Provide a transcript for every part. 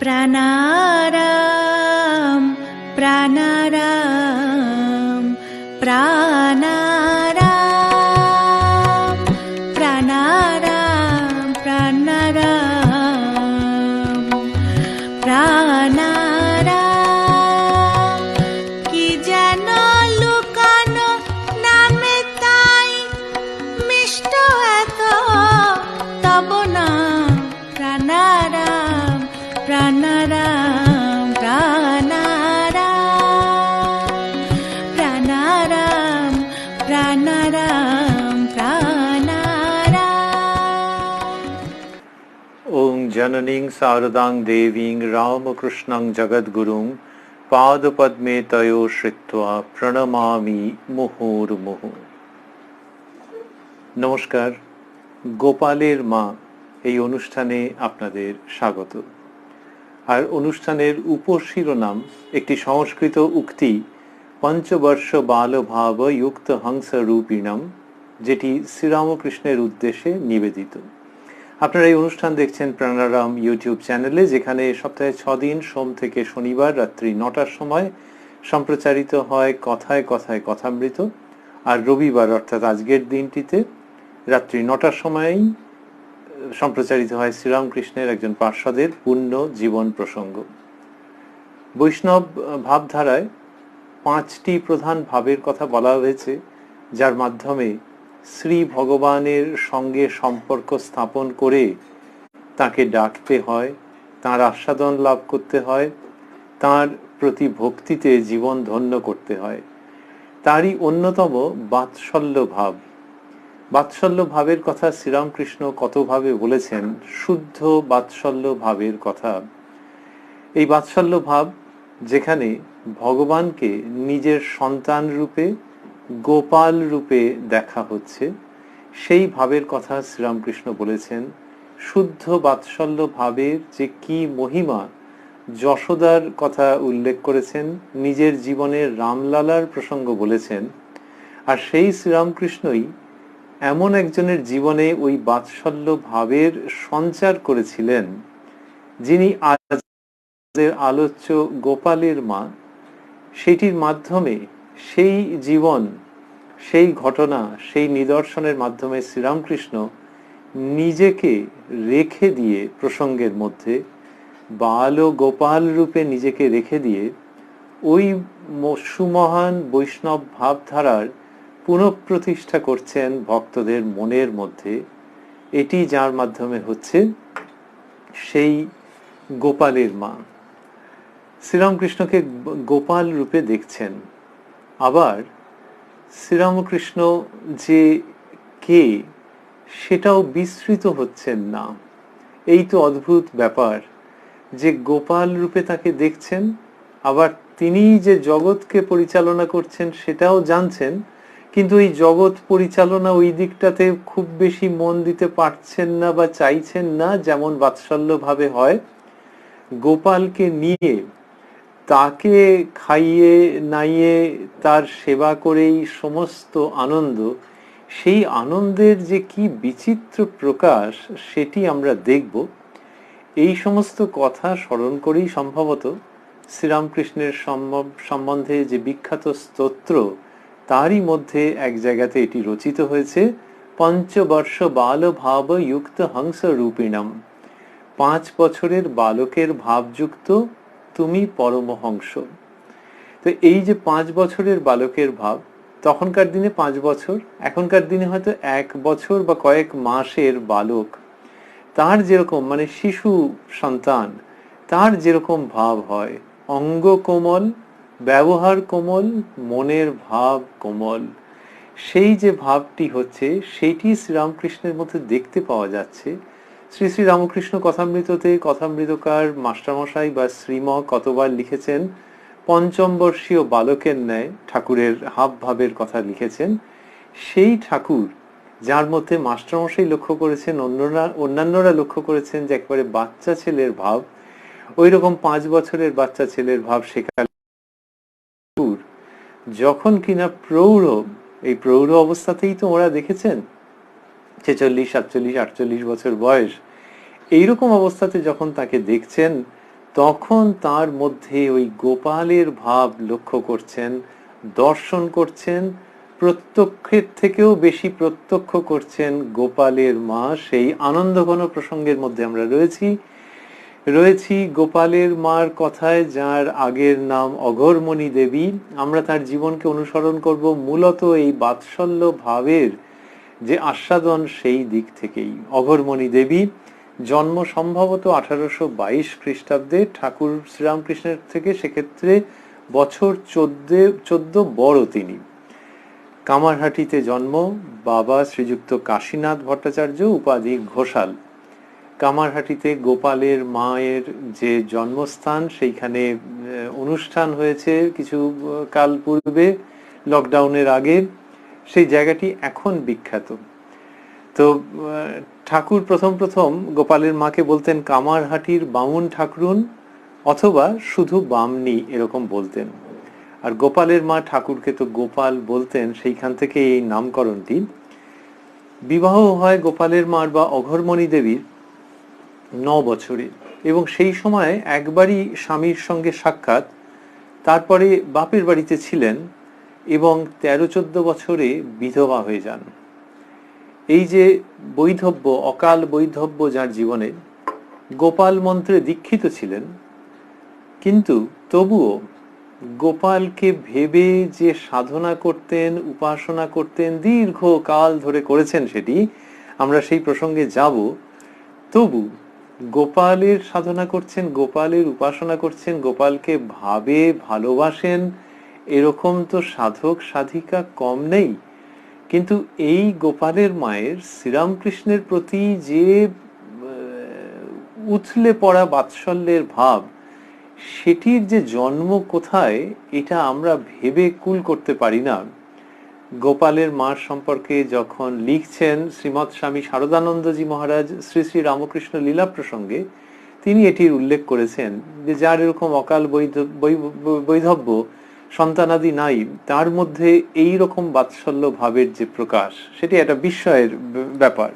प्राणाराम प्राणाराम प्राणाराम प्राणाराम प्राणाराम प्राणाराम कि जेन लुकानो नामे ताई मिष्ट एत तब नाम प्राणाराम प्राणाराम प्राणाराम प्राणाराम प्राणाराम प्राणाराम। ओं जननीं शारदां देवीं रामकृष्णं जगद्गुरुं पादपद्मे तयो श्रित्वा प्रणमामि मुहुर्मुहुः। নমস্কার, গোপালের মা এই অনুষ্ঠানে আপনাদের স্বাগত। আর অনুষ্ঠানের উপশিরোনাম একটি সংস্কৃত উক্তি, পঞ্চবর্ষ বালভাব যুক্ত হংস রূপিণম, যেটি শ্রীরামকৃষ্ণের উদ্দেশ্যে নিবেদিত। আপনারা এই অনুষ্ঠান দেখছেন প্রাণারাম ইউটিউব চ্যানেলে, যেখানে সপ্তাহে 6 দিন সোম থেকে শনিবার রাত্রি 9টার সময় সম্প্রচারিত হয় কথায় কথায় কথামৃত, আর রবিবার অর্থাৎ আজকের দিনটিতে রাত্রি 9টার সময়ই সম্প্রচারিত হয় শ্রীরামকৃষ্ণের একজন পার্ষদের পূর্ণ জীবন প্রসঙ্গ। বৈষ্ণব ভাবধারায় 5টি প্রধান ভাবের কথা বলা হয়েছে, যার মাধ্যমে শ্রী ভগবানের সঙ্গে সম্পর্ক স্থাপন করে তাকে ডাকতে হয়, তাঁর আস্বাদন লাভ করতে হয়, তাঁর প্রতি ভক্তিতে জীবন ধন্য করতে হয়। তারই অন্যতম বাৎসল্য ভাব। বাৎসল্য ভাবের কথা শ্রীরামকৃষ্ণ কতভাবে বলেছেন, শুদ্ধ বাৎসল্য ভাবের কথা। এই বাৎসল্য ভাব যেখানে ভগবানকে নিজের সন্তান রূপে, গোপাল রূপে দেখা হচ্ছে, সেই ভাবের কথা শ্রীরামকৃষ্ণ বলেছেন। শুদ্ধ বাৎসল্য ভাবের যে কি মহিমা, যশোদার কথা উল্লেখ করেছেন, নিজের জীবনের রামলালার প্রসঙ্গ বলেছেন। আর সেই শ্রীরামকৃষ্ণই এমন একজনের জীবনে ওই বাৎসল্য ভাবের সঞ্চার করেছিলেন, যিনি আজকের আলোচ্য গোপালের মা। সেটির মাধ্যমে সেই জীবন, সেই ঘটনা, সেই নিদর্শনের মাধ্যমে শ্রীরামকৃষ্ণ নিজেকে রেখে দিয়ে, প্রসঙ্গের মধ্যে বাল ও গোপাল রূপে নিজেকে রেখে দিয়ে ওই সুমহান বৈষ্ণব ভাবধারার পুনঃপ্রতিষ্ঠা করছেন ভক্তদের মনের মধ্যে। এটি যার মাধ্যমে হচ্ছে সেই গোপালের মা। শ্রীরামকৃষ্ণকে গোপাল রূপে দেখছেন। আবার শ্রীরামকৃষ্ণ যে কে, সেটাও বিস্মৃত হচ্ছেন না। এই তো অদ্ভুত ব্যাপার যে গোপাল রূপে তাকে দেখছেন, আবার তিনি যে জগৎকে পরিচালনা করছেন সেটাও জানছেন, কিন্তু এই জগৎ পরিচালনা ওই দিকটাতে খুব বেশি মন দিতে পারছেন না বা চাইছেন না, যেমন বাৎসল্য ভাবে হয়। গোপালকে নিয়ে, তাকে খাইয়ে নাইয়ে তার সেবা করেই সমস্ত আনন্দ, সেই আনন্দের যে কি বিচিত্র প্রকাশ সেটি আমরা দেখব। এই সমস্ত কথা স্মরণ করেই সম্ভবত শ্রীরামকৃষ্ণের সম্বন্ধে যে বিখ্যাত স্তোত্র, তারই মধ্যে এক জায়গাতে এটি রচিত হয়েছে, পঞ্চবর্ষ বাল ভাব যুক্ত হংস রূপিণম। 5 বছরের বালকের ভাবযুক্ত তুমি পরমহংস। তো এই যে 5 বছরের বালকের ভাব, তখনকার দিনে 5 বছর, এখনকার দিনে হয়তো 1 বছর বা কয়েক মাসের বালক, তার যেরকম মানে শিশু সন্তান, তার যেরকম ভাব হয়, অঙ্গ কোমল, ব্যবহার কোমল, মনের ভাব কোমল, সেই যে ভাবটি হচ্ছে সেইটি শ্রীরামকৃষ্ণের মধ্যে দেখতে পাওয়া যাচ্ছে। শ্রী শ্রী রামকৃষ্ণ কথামৃততে কথামৃতকার মাস্টারমশাই বা শ্রীম কতবার লিখেছেন, পঞ্চম বর্ষীয় বালকের ন্যায় ঠাকুরের হাব ভাবের কথা লিখেছেন। সেই ঠাকুর যার মধ্যে মাস্টারমশাই লক্ষ্য করেছেন, অন্যান্যরা লক্ষ্য করেছেন যে একেবারে বাচ্চা ছেলের ভাব, ওই রকম 5 বছরের বাচ্চা ছেলের ভাব সেখানে যখন কিনা প্রৌঢ়, এই প্রৌঢ় অবস্থাতেই তো ওরা দেখেছেন 46, 47, 48 বছর বয়স, এইরকম অবস্থাতে যখন তাকে দেখছেন, তখন তার মধ্যে ওই গোপালের ভাব লক্ষ্য করছেন, দর্শন করছেন, প্রত্যক্ষের থেকেও বেশি প্রত্যক্ষ করছেন গোপালের মা। সেই আনন্দঘন প্রসঙ্গের মধ্যে আমরা রয়েছি গোপালের মার কথায়, যার আগের নাম অঘোরমণি দেবী। আমরা তার জীবনকে অনুসরণ করব মূলত এই বাৎসল্য ভাবের যে আস্বাদন, সেই দিক থেকেই। অঘোরমণি দেবী জন্ম সম্ভবত 1822 খ্রিস্টাব্দে, ঠাকুর শ্রীরামকৃষ্ণের থেকে সেক্ষেত্রে বছর 14 বড় তিনি। কামারহাটিতে জন্ম, বাবা শ্রীযুক্ত কাশীনাথ ভট্টাচার্য, উপাধি ঘোষাল। কামারহাটিতে গোপালের মায়ের যে জন্মস্থান, সেইখানে অনুষ্ঠান হয়েছে কিছু কাল পূর্বে, লকডাউনের আগে। সেই জায়গাটি এখন বিখ্যাত। তো ঠাকুর প্রথম গোপালের মাকে বলতেন কামারহাটির বামুন ঠাকুরুন, অথবা শুধু বামনি, এরকম বলতেন। আর গোপালের মা ঠাকুরকে তো গোপাল বলতেন, সেইখান থেকে এই নামকরণটি। বিবাহ হয় গোপালের মার বা অঘোরমণি দেবীর 9 বছরে, এবং সেই সময় একবারই স্বামীর সঙ্গে সাক্ষাৎ, তারপরে বাপের বাড়িতে ছিলেন এবং 13-14 বছরে বিধবা হয়ে যান। এই যে বৈধব্য, অকাল বৈধব্য যার জীবনে, গোপাল মন্ত্রে দীক্ষিত ছিলেন, কিন্তু তবুও গোপালকে ভেবে যে সাধনা করতেন, উপাসনা করতেন, দীর্ঘ কাল ধরে করেছেন, সেটি আমরা সেই প্রসঙ্গে যাব। তবু গোপালের সাধনা করছেন, গোপালের উপাসনা করছেন, গোপালকে ভাবে ভালোবাসেন, এরকম তো সাধক সাধিকা কম নেই। কিন্তু এই গোপালের মায়ের শ্রীরামকৃষ্ণের প্রতি যে উথলে পড়া বাৎসল্যের ভাব, সেটির যে জন্ম কোথায়, এটা আমরা ভেবে কুল করতে পারি না। গোপালের মার সম্পর্কে যখন লিখছেন শ্রীমৎ স্বামী শারদানন্দজি মহারাজ শ্রী শ্রী রামকৃষ্ণ লীলা প্রসঙ্গে, তিনি এটির উল্লেখ করেছেন যে যার এরকম অকাল বৈধব্য, সন্তানাদি নাই, তার মধ্যে এই রকম বাৎসল্য ভাবের যে প্রকাশ, সেটি একটা বিস্ময়ের ব্যাপার।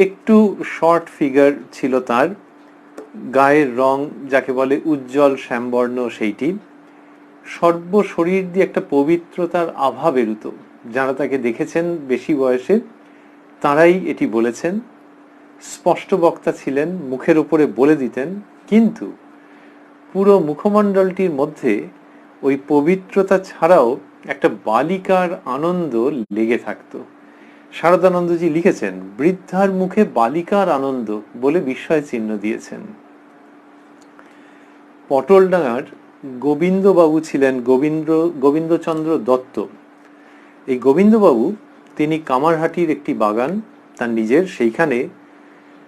একটু শর্ট ফিগার ছিল তার, গায়ের রং যাকে বলে উজ্জ্বল শ্যামবর্ণ, সেইটি সর্বশরীর দিয়ে একটা পবিত্রতার আভা বেরুত। যারা তাকে দেখেছেন বেশি বয়সে, তারাই এটি বলেছেন। স্পষ্ট বক্তা ছিলেন, মুখের উপরে বলে দিতেন, কিন্তু পুরো মুখমণ্ডলটির মধ্যে ওই পবিত্রতা ছাড়াও একটা বালিকার আনন্দ লেগে থাকতো। শারদানন্দজি লিখেছেন, বৃদ্ধার মুখে বালিকার আনন্দ বলে বিস্ময় চিহ্ন দিয়েছেন। পটলডাঙ্গার গোবিন্দবাবু ছিলেন গোবিন্দচন্দ্র দত্ত। এই গোবিন্দবাবু, তিনি কামারহাটির একটি বাগান তার নিজের, সেইখানে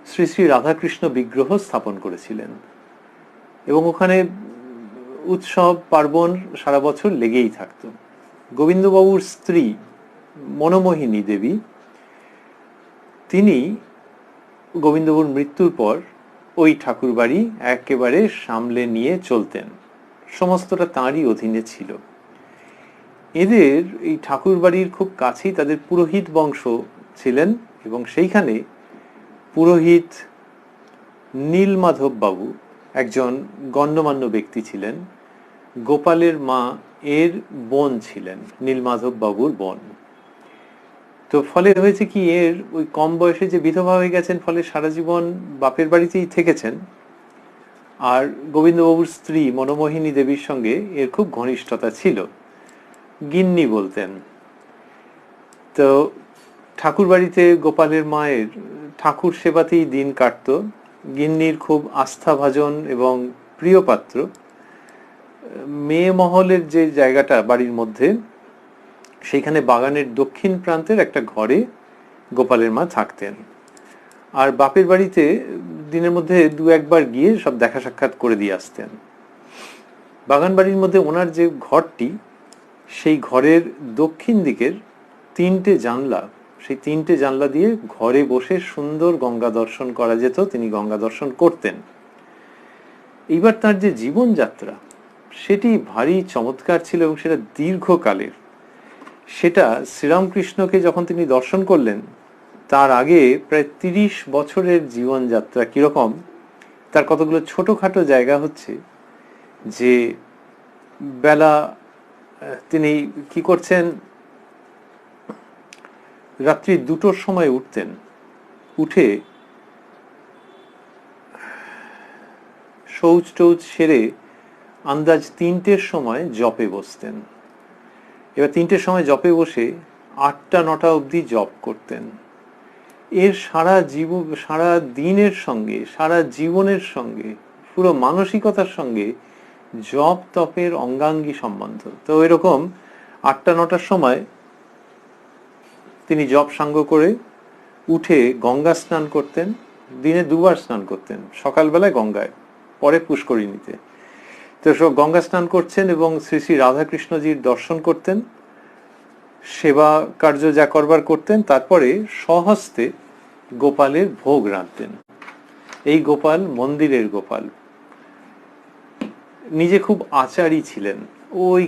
শ্রী শ্রী রাধাকৃষ্ণ বিগ্রহ স্থাপন করেছিলেন, এবং ওখানে উৎসব পার্বণ সারা বছর লেগেই থাকতো। গোবিন্দবাবুর স্ত্রী মনোমোহিনী দেবী, তিনি গোবিন্দবাবুর মৃত্যুর পর ওই ঠাকুর বাড়ি একেবারে সামলে নিয়ে চলতেন, সমস্তটা তাঁরই অধীনে ছিল। এদের এই ঠাকুর বাড়ির খুব কাছেই তাদের পুরোহিত বংশ ছিলেন, এবং সেইখানে পুরোহিত নীলমাধব বাবু একজন গণ্যমান্য ব্যক্তি ছিলেন। গোপালের মা এর বোন ছিলেন, নীলমাধব বাবুর বোন। তো ফলে হয়েছে কি, এর ওই কম বয়সে যে বিধবা হয়ে গেছেন, ফলে সারা জীবন বাপের বাড়িতেই থেকেছেন। আর গোবিন্দবাবুর স্ত্রী মনোমোহিনী দেবীর সঙ্গে এর খুব ঘনিষ্ঠতা ছিল, গিন্নি বলতেন। তো ঠাকুর বাড়িতে গোপালের মায়ের ঠাকুর সেবাতেই দিন কাটত। গিন্নির খুব আস্থাভাজন এবং প্রিয় পাত্র। মেয়ে মহলের যে জায়গাটা বাড়ির মধ্যে, সেইখানে বাগানের দক্ষিণ প্রান্তের একটা ঘরে গোপালের মা থাকতেন। আর বাপের বাড়িতে দিনের মধ্যে 2-1 গিয়ে সব দেখা সাক্ষাৎ করে দিয়ে আসতেন। বাগান বাড়ির মধ্যে ওনার যে ঘরটি, সেই ঘরের দক্ষিণ দিকের 3টে জানলা, সেই 3টে জানলা দিয়ে ঘরে বসে সুন্দর গঙ্গা দর্শন করা যেত। তিনি গঙ্গা দর্শন করতেন। এইবার তার যে জীবনযাত্রা, সেটি ভারী চমৎকার ছিল, এবং সেটা দীর্ঘকালের। সেটা শ্রীরামকৃষ্ণকে যখন তিনি দর্শন করলেন, তার আগে প্রায় 30 বছরের জীবনযাত্রা কিরকম তার কতগুলো ছোটখাটো জায়গা হচ্ছে যে বেলা তিনি কি করছেন, রাত্রি 2টোর সময় উঠতেন, উঠে শৌচ টৌচ সেরে আন্দাজ 3টের সময় জপে বসতেন। এবার 3টের সময় জপে বসে 8টা-9টা অবধি জপ করতেন। এর সারা দিনের সঙ্গে, সারা জীবনের সঙ্গে, পুরো মানসিকতার সঙ্গে জপ তপের অঙ্গাঙ্গী সম্বন্ধ। তো এরকম 8টা-9টার সময় তিনি জপ সাঙ্গ করে উঠে গঙ্গা স্নান করতেন। দিনে 2বার স্নান করতেন, সকালবেলায় গঙ্গায়, পরে পুষ্করিণীতে। তো গঙ্গা স্নান করছেন এবং শ্রী শ্রী রাধাকৃষ্ণজির দর্শন করতেন, সেবা কার্য যা করবার করতেন। তারপরে স্বহস্তে গোপালের ভোগ রাঁধতেন। এই গোপাল মন্দিরের গোপাল, নিজে খুব আচারী ছিলেন। ওই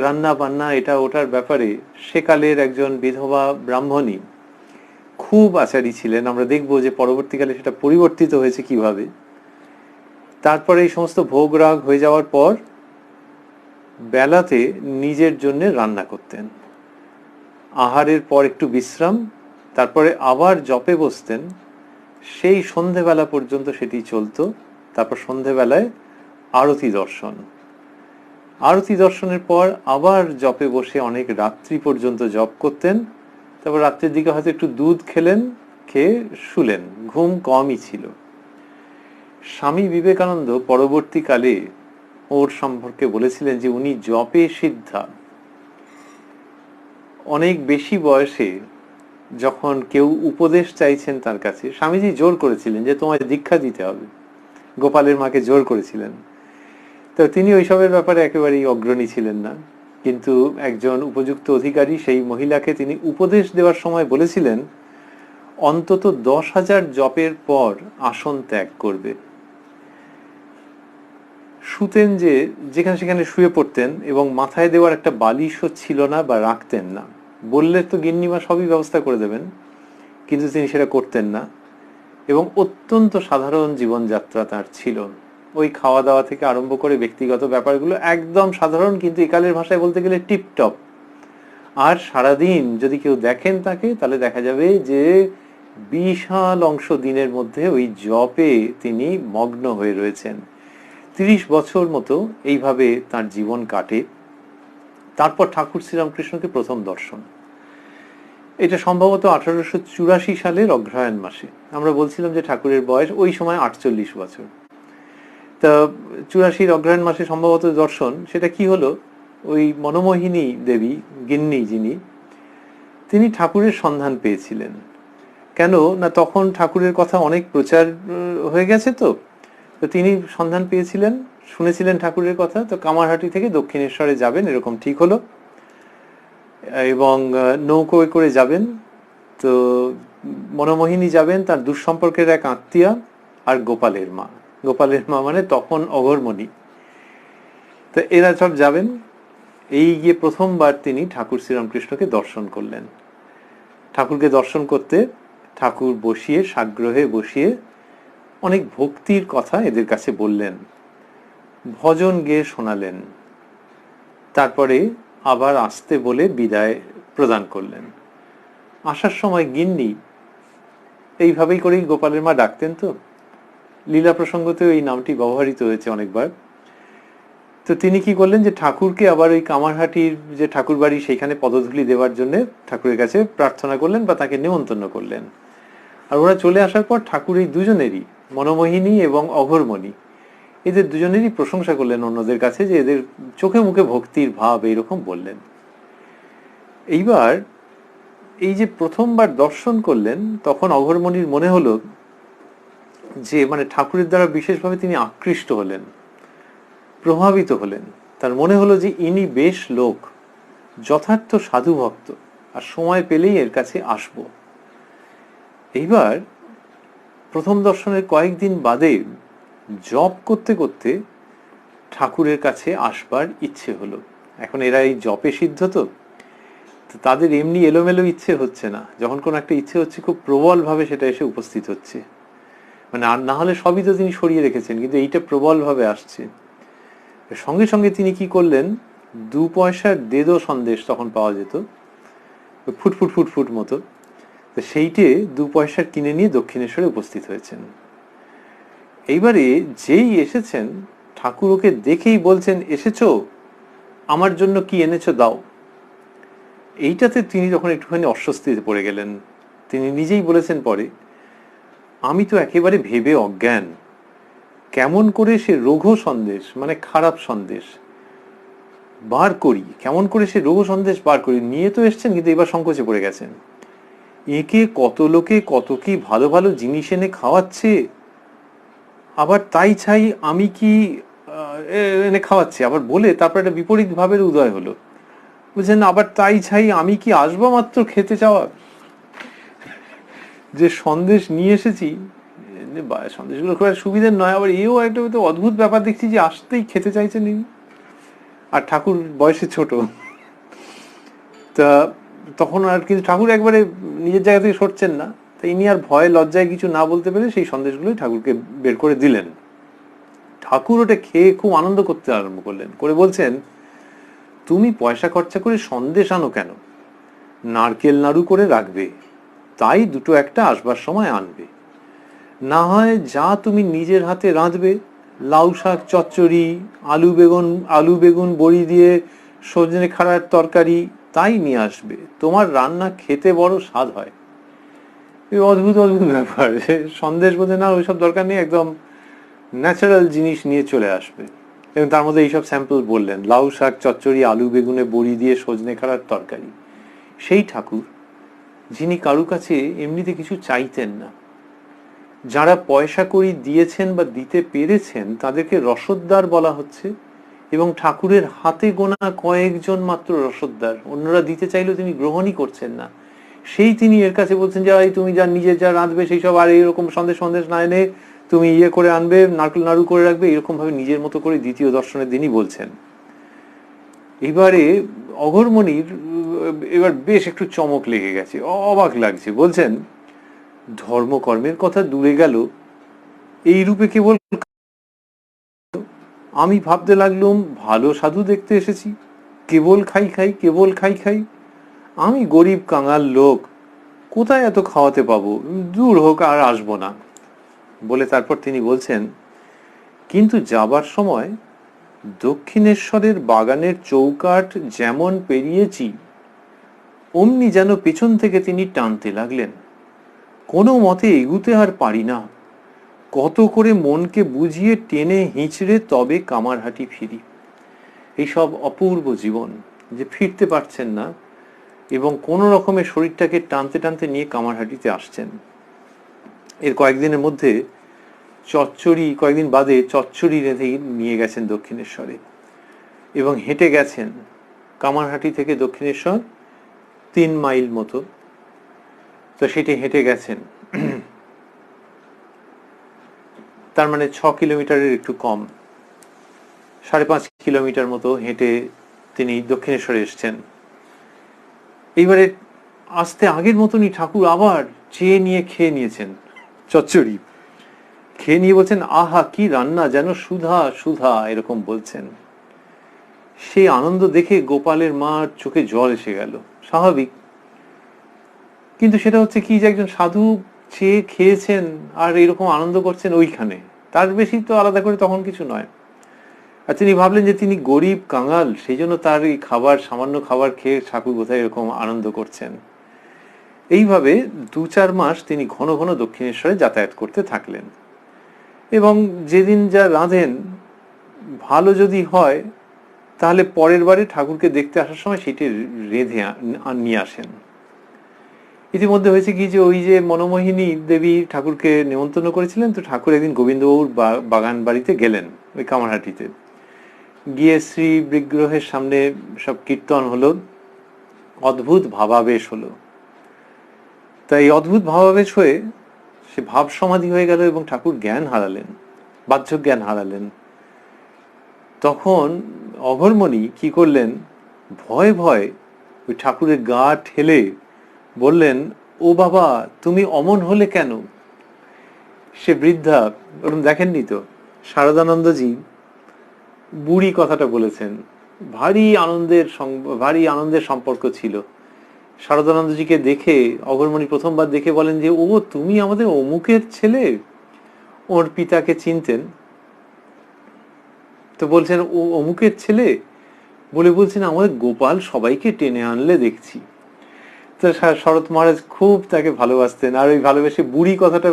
রান্না বান্না এটা ওটার ব্যাপারে সেকালের একজন বিধবা ব্রাহ্মণী খুব আচারী ছিলেন। আমরা দেখবো যে পরবর্তীকালে সেটা পরিবর্তিত হয়েছে কিভাবে। তারপরে এই সমস্ত ভোগ রাগ হয়ে যাওয়ার পর বেলাতে নিজের জন্য রান্না করতেন, আহারের পর একটু বিশ্রাম, তারপরে আবার জপে বসতেন। সেই সন্ধেবেলা পর্যন্ত সেটি চলতো। তারপর সন্ধেবেলায় আরতি দর্শন, আরতি দর্শনের পর আবার জপে বসে অনেক রাত্রি পর্যন্ত জপ করতেন। তারপর রাত্রির দিকে হয়তো একটু দুধ খেলেন, খেয়ে শুলেন। ঘুম কমই ছিল। স্বামী বিবেকানন্দ পরবর্তীকালে ওর সম্পর্কে বলেছিলেন যে উনি জপে সিদ্ধা। অনেক বেশি বয়সে যখন কেউ উপদেশ চাইছেন তার কাছে, স্বামীজি জোর করেছিলেন যে তোমায় দীক্ষা দিতে হবে, গোপালের মাকে জোর করেছিলেন। তো তিনি ওইসবের ব্যাপারে একেবারেই অগ্রণী ছিলেন না, কিন্তু একজন উপযুক্ত অধিকারী সেই মহিলাকে তিনি উপদেশ দেওয়ার সময় বলেছিলেন অন্তত 10,000 জপের পর আসন ত্যাগ করবে। শুতেন যে যেখানে সেখানে শুয়ে পড়তেন এবং মাথায় দেওয়ার একটা বালিশও ছিল না বা রাখতেন না। বললে তো গিন্নিমা সবই ব্যবস্থা করে দেবেন, কিন্তু তিনি সেটা করতেন না। এবং অত্যন্ত সাধারণ জীবনযাত্রা তার ছিল। ওই খাওয়া দাওয়া থেকে আরম্ভ করে ব্যক্তিগত ব্যাপারগুলো একদম সাধারণ, কিন্তু একালের ভাষায় বলতে গেলে টিপটপ। আর সারাদিন যদি কেউ দেখেন তাকে, তাহলে দেখা যাবে যে বিশাল অংশ দিনের মধ্যে ওই জপে তিনি মগ্ন হয়ে রয়েছেন। 30 বছর মতো এইভাবে তার জীবন কাটে। তারপর ঠাকুর শ্রীরামকৃষ্ণকে প্রথম দর্শন, এটা সম্ভবত 1884 সালের অগ্রহায়ণ মাসে। আমরা বলছিলাম যে ঠাকুরের বয়স ওই সময় 48 বছর। তা 84 অগ্রহায়ণ মাসে সম্ভবত দর্শন। সেটা কি হলো, ওই মনমোহিনী দেবী গিন্নি যিনি, তিনি ঠাকুরের সন্ধান পেয়েছিলেন। কেন না, তখন ঠাকুরের কথা অনেক প্রচার হয়ে গেছে। তো তিনি সন্ধান পেয়েছিলেন, শুনেছিলেন ঠাকুরের কথা। তো কামারহাটি থেকে দক্ষিণেশ্বরে যাবেন এরকম ঠিক হলো, এবং নৌকোয় করে যাবেন। তো মনমোহিনী যাবেন, তার দুঃসম্পর্কের এক আত্মীয়া, আর গোপালের মা। গোপালের মা মানে তখন অঘরমণি। তো এরা সব যাবেন। এই গিয়ে প্রথমবার তিনি ঠাকুর শ্রীরামকৃষ্ণকে দর্শন করলেন। ঠাকুরকে দর্শন করতে ঠাকুর বসিয়ে, সাগ্রহে বসিয়ে অনেক ভক্তির কথা এদের কাছে বললেন, ভজন গেয়ে শোনালেন। তারপরে আবার আসতে বলে বিদায় প্রদান করলেন। আসার সময় গিন্নি, এইভাবেই করেই গোপালের মা ডাকতেন। তো লীলা প্রসঙ্গতেও এই নামটি ব্যবহৃত হয়েছে অনেকবার। তো তিনি কি করলেন যে ঠাকুরকে আবার ওই কামারহাটির যে ঠাকুর বাড়ি সেইখানে পদধূলি দেওয়ার জন্য ঠাকুরের কাছে প্রার্থনা করলেন বা তাকে নিমন্ত্রণ করলেন। আর ওরা চলে আসার পর ঠাকুর এই দুজনেরই, মনমোহিনী এবং অঘরমণি, এদের দুজনেরই প্রশংসা করলেন অন্যদের কাছে, যে এদের চোখে মুখে ভক্তির ভাব, এইরকম বললেন। এইবার এই যে প্রথমবার দর্শন করলেন, তখন অঘরমণির মনে হলো যে মানে ঠাকুরের দ্বারা বিশেষভাবে তিনি আকৃষ্ট হলেন, প্রভাবিত হলেন। তার মনে হলো যে ইনি বেশ লোক, যথার্থ সাধু ভক্ত, আর সময় পেলেই এর কাছে আসব। এইবার প্রথম দর্শনের কয়েকদিন বাদে জপ করতে করতে ঠাকুরের কাছে আসবার ইচ্ছে হলো। এখন এরা এই জপে সিদ্ধ, তো তাদের এমনি এলোমেলো ইচ্ছে হচ্ছে না। যখন কোনো একটা ইচ্ছে হচ্ছে, খুব প্রবলভাবে সেটা এসে উপস্থিত হচ্ছে। মানে আর না হলে সবই তো তিনি সরিয়ে রেখেছেন, কিন্তু এইটা প্রবলভাবে আসছে। সঙ্গে সঙ্গে তিনি কি করলেন, 2 পয়সার দেদো সন্দেশ তখন পাওয়া যেত, ফুট ফুট ফুট ফুট মতো, তো সেইটে 2 পয়সার কিনে নিয়ে দক্ষিণেশ্বরে উপস্থিত হয়েছেন। এইবারে যেই এসেছেন, ঠাকুর ওকে দেখেই বলছেন, এসেছো, আমার জন্য কি এনেছো দাও। এইটাতে তিনি তখন একটুখানি অস্বস্তিতে পড়ে গেলেন। তিনি নিজেই বলেছেন পরে, আমি তো একেবারে ভেবে অজ্ঞান, কেমন করে সে রঘু সন্দেশ মানে খারাপ সন্দেশ বার করি, কেমন করে সে রঘু সন্দেশ বার করি। নিয়ে তো এসছেন, কিন্তু এবার সংকোচে পড়ে গেছেন। একে কত লোকে কত কি ভালো ভালো জিনিস এনে খাওয়াচ্ছে, আবার তাই চাই আমি কি এনে খাওয়াচ্ছে, আবার বলে তারপর একটা বিপরীত ভাবের উদয় হলো, বুঝছেন, আবার তাই চাই আমি কি আসবো মাত্র খেতে চাওয়া, যে সন্দেশ নিয়ে এসেছি, সন্দেশগুলো খুব সুবিধার নয়, আবার এও একটা অদ্ভুত ব্যাপার দেখছি যে আসতেই খেতে চাইছেন ইনি, আর ঠাকুর বয়সে ছোট। তা তখন আর কিন্তু ঠাকুর একবারে নিজের জায়গা থেকে সরছেন না, তাই ইনি আর ভয়ে লজ্জায় কিছু না বলতে পেরে সেই সন্দেশগুলোই ঠাকুরকে বের করে দিলেন। ঠাকুর ওটা খেয়ে খুব আনন্দ করতে আরম্ভ করলেন, করে বলছেন, তুমি পয়সা খরচা করে সন্দেশ আনো কেন, নারকেল নাড়ু করে রাখবে, তাই দুটো একটা আসবার সময় আনবে, না হয় যা তুমি নিজের হাতে রাঁধবে, লাউ শাক চচ্চড়ি, আলু বেগুন বড়ি দিয়ে সজনে খাড়ার তরকারি, তাই নিয়ে আসবে, তোমার রান্না খেতে বড় স্বাদ হয়। অদ্ভুত অদ্ভুত ব্যাপার, সন্দেশ বোঝে না, ওইসব দরকার নেই, একদম ন্যাচারাল জিনিস নিয়ে চলে আসবে। এবং তার মধ্যে এইসব স্যাম্পল বললেন, লাউ শাক চচ্চড়ি, আলু বেগুনে বড়ি দিয়ে সজনে খাড়ার তরকারি। সেই ঠাকুর যিনি কারু কাছে এমনিতে কিছু চাইতেন না, যারা পয়সা কড়ি দিয়েছেন বা দিতে পেরেছেন তাদেরকে রসদদার বলা হচ্ছে, এবং ঠাকুরের হাতে গোনা কয়েকজন মাত্র রসদদার, অন্যরা দিতে চাইলেও তিনি গ্রহণই করছেন না। সেই তিনি এর কাছে বলছেন যে তুমি যা নিজে যা রাঁধবে সেই সব, আর এইরকম সন্দেশ না এনে তুমি করে আনবে, নারকেল নাড়ু করে রাখবে, এরকম ভাবে নিজের মতো করে দ্বিতীয় দর্শনের দিনই বলছেন। এবারে অঘোরমণির এবার বেশ একটু চমক লেগে গেছে, অবাক লাগছে, বলছেন, ধর্মকর্মের কথা দূরে গেল, এই রূপে কেবল আমি ভাবতে লাগলুম ভালো সাধু দেখতে এসেছি, কেবল খাই খাই কেবল খাই খাই, আমি গরিব কাঙাল লোক, কোথায় এত খাওয়াতে পাবো, দূর হোক, আর আসবো না। বলে তারপর তিনি বলছেন, কিন্তু যাবার সময় দক্ষিণেশ্বরের বাগানের চৌকাঠ যেমন পেরিয়েছি, অমনি যেন পেছন থেকে তিনি টানতে লাগলেন, কোনো মতে এগুতে আর পারি না, কত করে মনকে বুঝিয়ে টেনে হিঁচড়ে তবে কামারহাটি ফিরি। এইসব অপূর্ব জীবন, যে ফিরতে পারছেন না এবং কোনো রকমের শরীরটাকে টানতে টানতে নিয়ে কামারহাটিতে আসছেন। এর কয়েকদিনের মধ্যে কয়েকদিন বাদে চচ্চড়ি রেঁধে নিয়ে গেছেন দক্ষিণেশ্বরে, এবং হেঁটে গেছেন কামারহাটি থেকে দক্ষিণেশ্বর 3 মাইল মতো, তো সেটি হেঁটে গেছেন, তার মানে 6 কিলোমিটারের একটু কম, 5.5 কিলোমিটার মতো হেঁটে তিনি দক্ষিণেশ্বরে এসছেন। এইবারে আসতে আগের মতনই ঠাকুর আবার চেয়ে নিয়ে খেয়ে নিয়েছেন চচ্চড়ি, খেয়ে নিয়ে বলছেন, আহা কি রান্না, যেন সুধা সুধা, এরকম বলছেন। সেই আনন্দ দেখে গোপালের মার চোখে জল এসে গেল, স্বাভাবিক, কিন্তু সেটা হচ্ছে কি যে একজন সাধু চেয়ে খেয়েছেন আর এরকম আনন্দ করছেন ওইখানে, তার বেশি তো আলাদা করে তখন কিছু নয়। আর তিনি ভাবলেন যে তিনি গরিব কাঙাল, সেই জন্য তার এই খাবার, সামান্য খাবার খেয়ে ঠাকুর বোধহয় এরকম আনন্দ করছেন। এইভাবে 2-4 মাস তিনি ঘন ঘন দক্ষিণেশ্বরে যাতায়াত করতে থাকলেন, এবং যেদিন যা রাঁধেন ভালো যদি হয় তাহলে পরের বারে ঠাকুরকে দেখতে আসার সময় সেটি রেঁধে নিয়ে আসেন। ইতিমধ্যে হয়েছে কি যে ওই যে মনোমোহিনী দেবী ঠাকুরকে নিমন্ত্রণ করেছিলেন, তো ঠাকুর একদিন গোবিন্দবাবুর বাগান বাড়িতে গেলেন, ওই কামারহাটিতে গিয়ে শ্রী বিগ্রহের সামনে সব কীর্তন হলো, অদ্ভুত ভাবাবেশ হলো। তাই অদ্ভুত ভাবাবেশ হয়ে সে ভাব সমাধি হয়ে গেল এবং ঠাকুর জ্ঞান হারালেন, বাহ্যক জ্ঞান হারালেন। তখন অঘোরমণি কি করলেন, ভয়ে ভয়ে ওই ঠাকুরের গা ঠেলে বললেন, ও বাবা তুমি অমন হলে কেন, সে বৃদ্ধা, ওরকম দেখেননি তো, শারদানন্দজি বুড়ি কথাটা বলেছেন, ভারী আনন্দের সম্পর্ক ছিল। শারদানন্দজিকে দেখে অগরমণি প্রথমবার দেখে বলেন যে, ও তুমি আমাদের অমুকের ছেলে। ওর পিতাকে চিনতেন, তো বলছেন ও অমুকের ছেলে বলে বলছেন আমাদের গোপাল সবাইকে টেনে আনলে দেখছি। তো শরৎ মহারাজ খুব তাকে ভালোবাসতেন, আর ওই ভালোবেসে বুড়ি কথাটা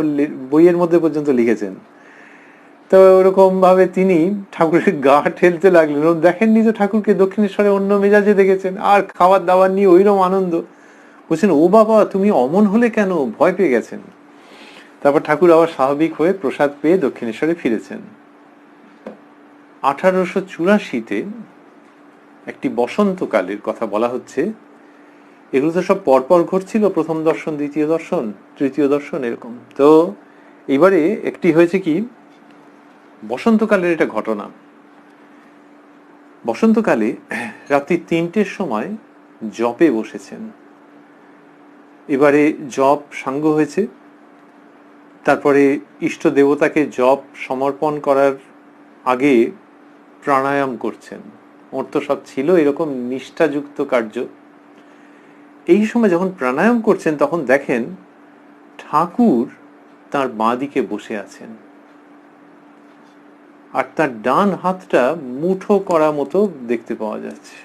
বইয়ের মধ্যে পর্যন্ত লিখেছেন। তো ওরকম ভাবে তিনি ঠাকুরের গা ঠেলতে লাগলেন। দেখেননি তো ঠাকুরকে দক্ষিণেশ্বরে অন্য মেজাজে দেখেছেন, আর খাবার দাবার নিয়ে ওইরকম আনন্দ। বলছেন ও বাবা তুমি অমন হলে কেন, ভয় পেয়ে গেছেন। তারপর ঠাকুর আবার স্বাভাবিক হয়ে প্রসাদ পেয়ে দক্ষিণেশ্বরে ফিরেছেন। 1884-তে একটি বসন্তকালের কথা বলা হচ্ছে। এগুলো তো সব পরপর ঘটছিল, প্রথম দর্শন, দ্বিতীয় দর্শন, তৃতীয় দর্শন, এরকম। তো এবারে একটি হয়েছে কি, বসন্তকালের এটা ঘটনা। বসন্তকালে রাত্রি 3টের সময় জপে বসেছেন। এবারে জপ সাঙ্গ হয়েছে, তারপরে ইষ্ট দেবতাকে জপ সমর্পণ করার আগে প্রাণায়াম করছেন। ওর তো সব ছিল এরকম নিষ্ঠাযুক্ত কার্য। এই সময় যখন প্রাণায়াম করছেন তখন দেখেন ঠাকুর তার বাঁ দিকে বসে আছেন, আর তার ডান হাতটা মুঠো করা মতো দেখতে পাওয়া যাচ্ছে।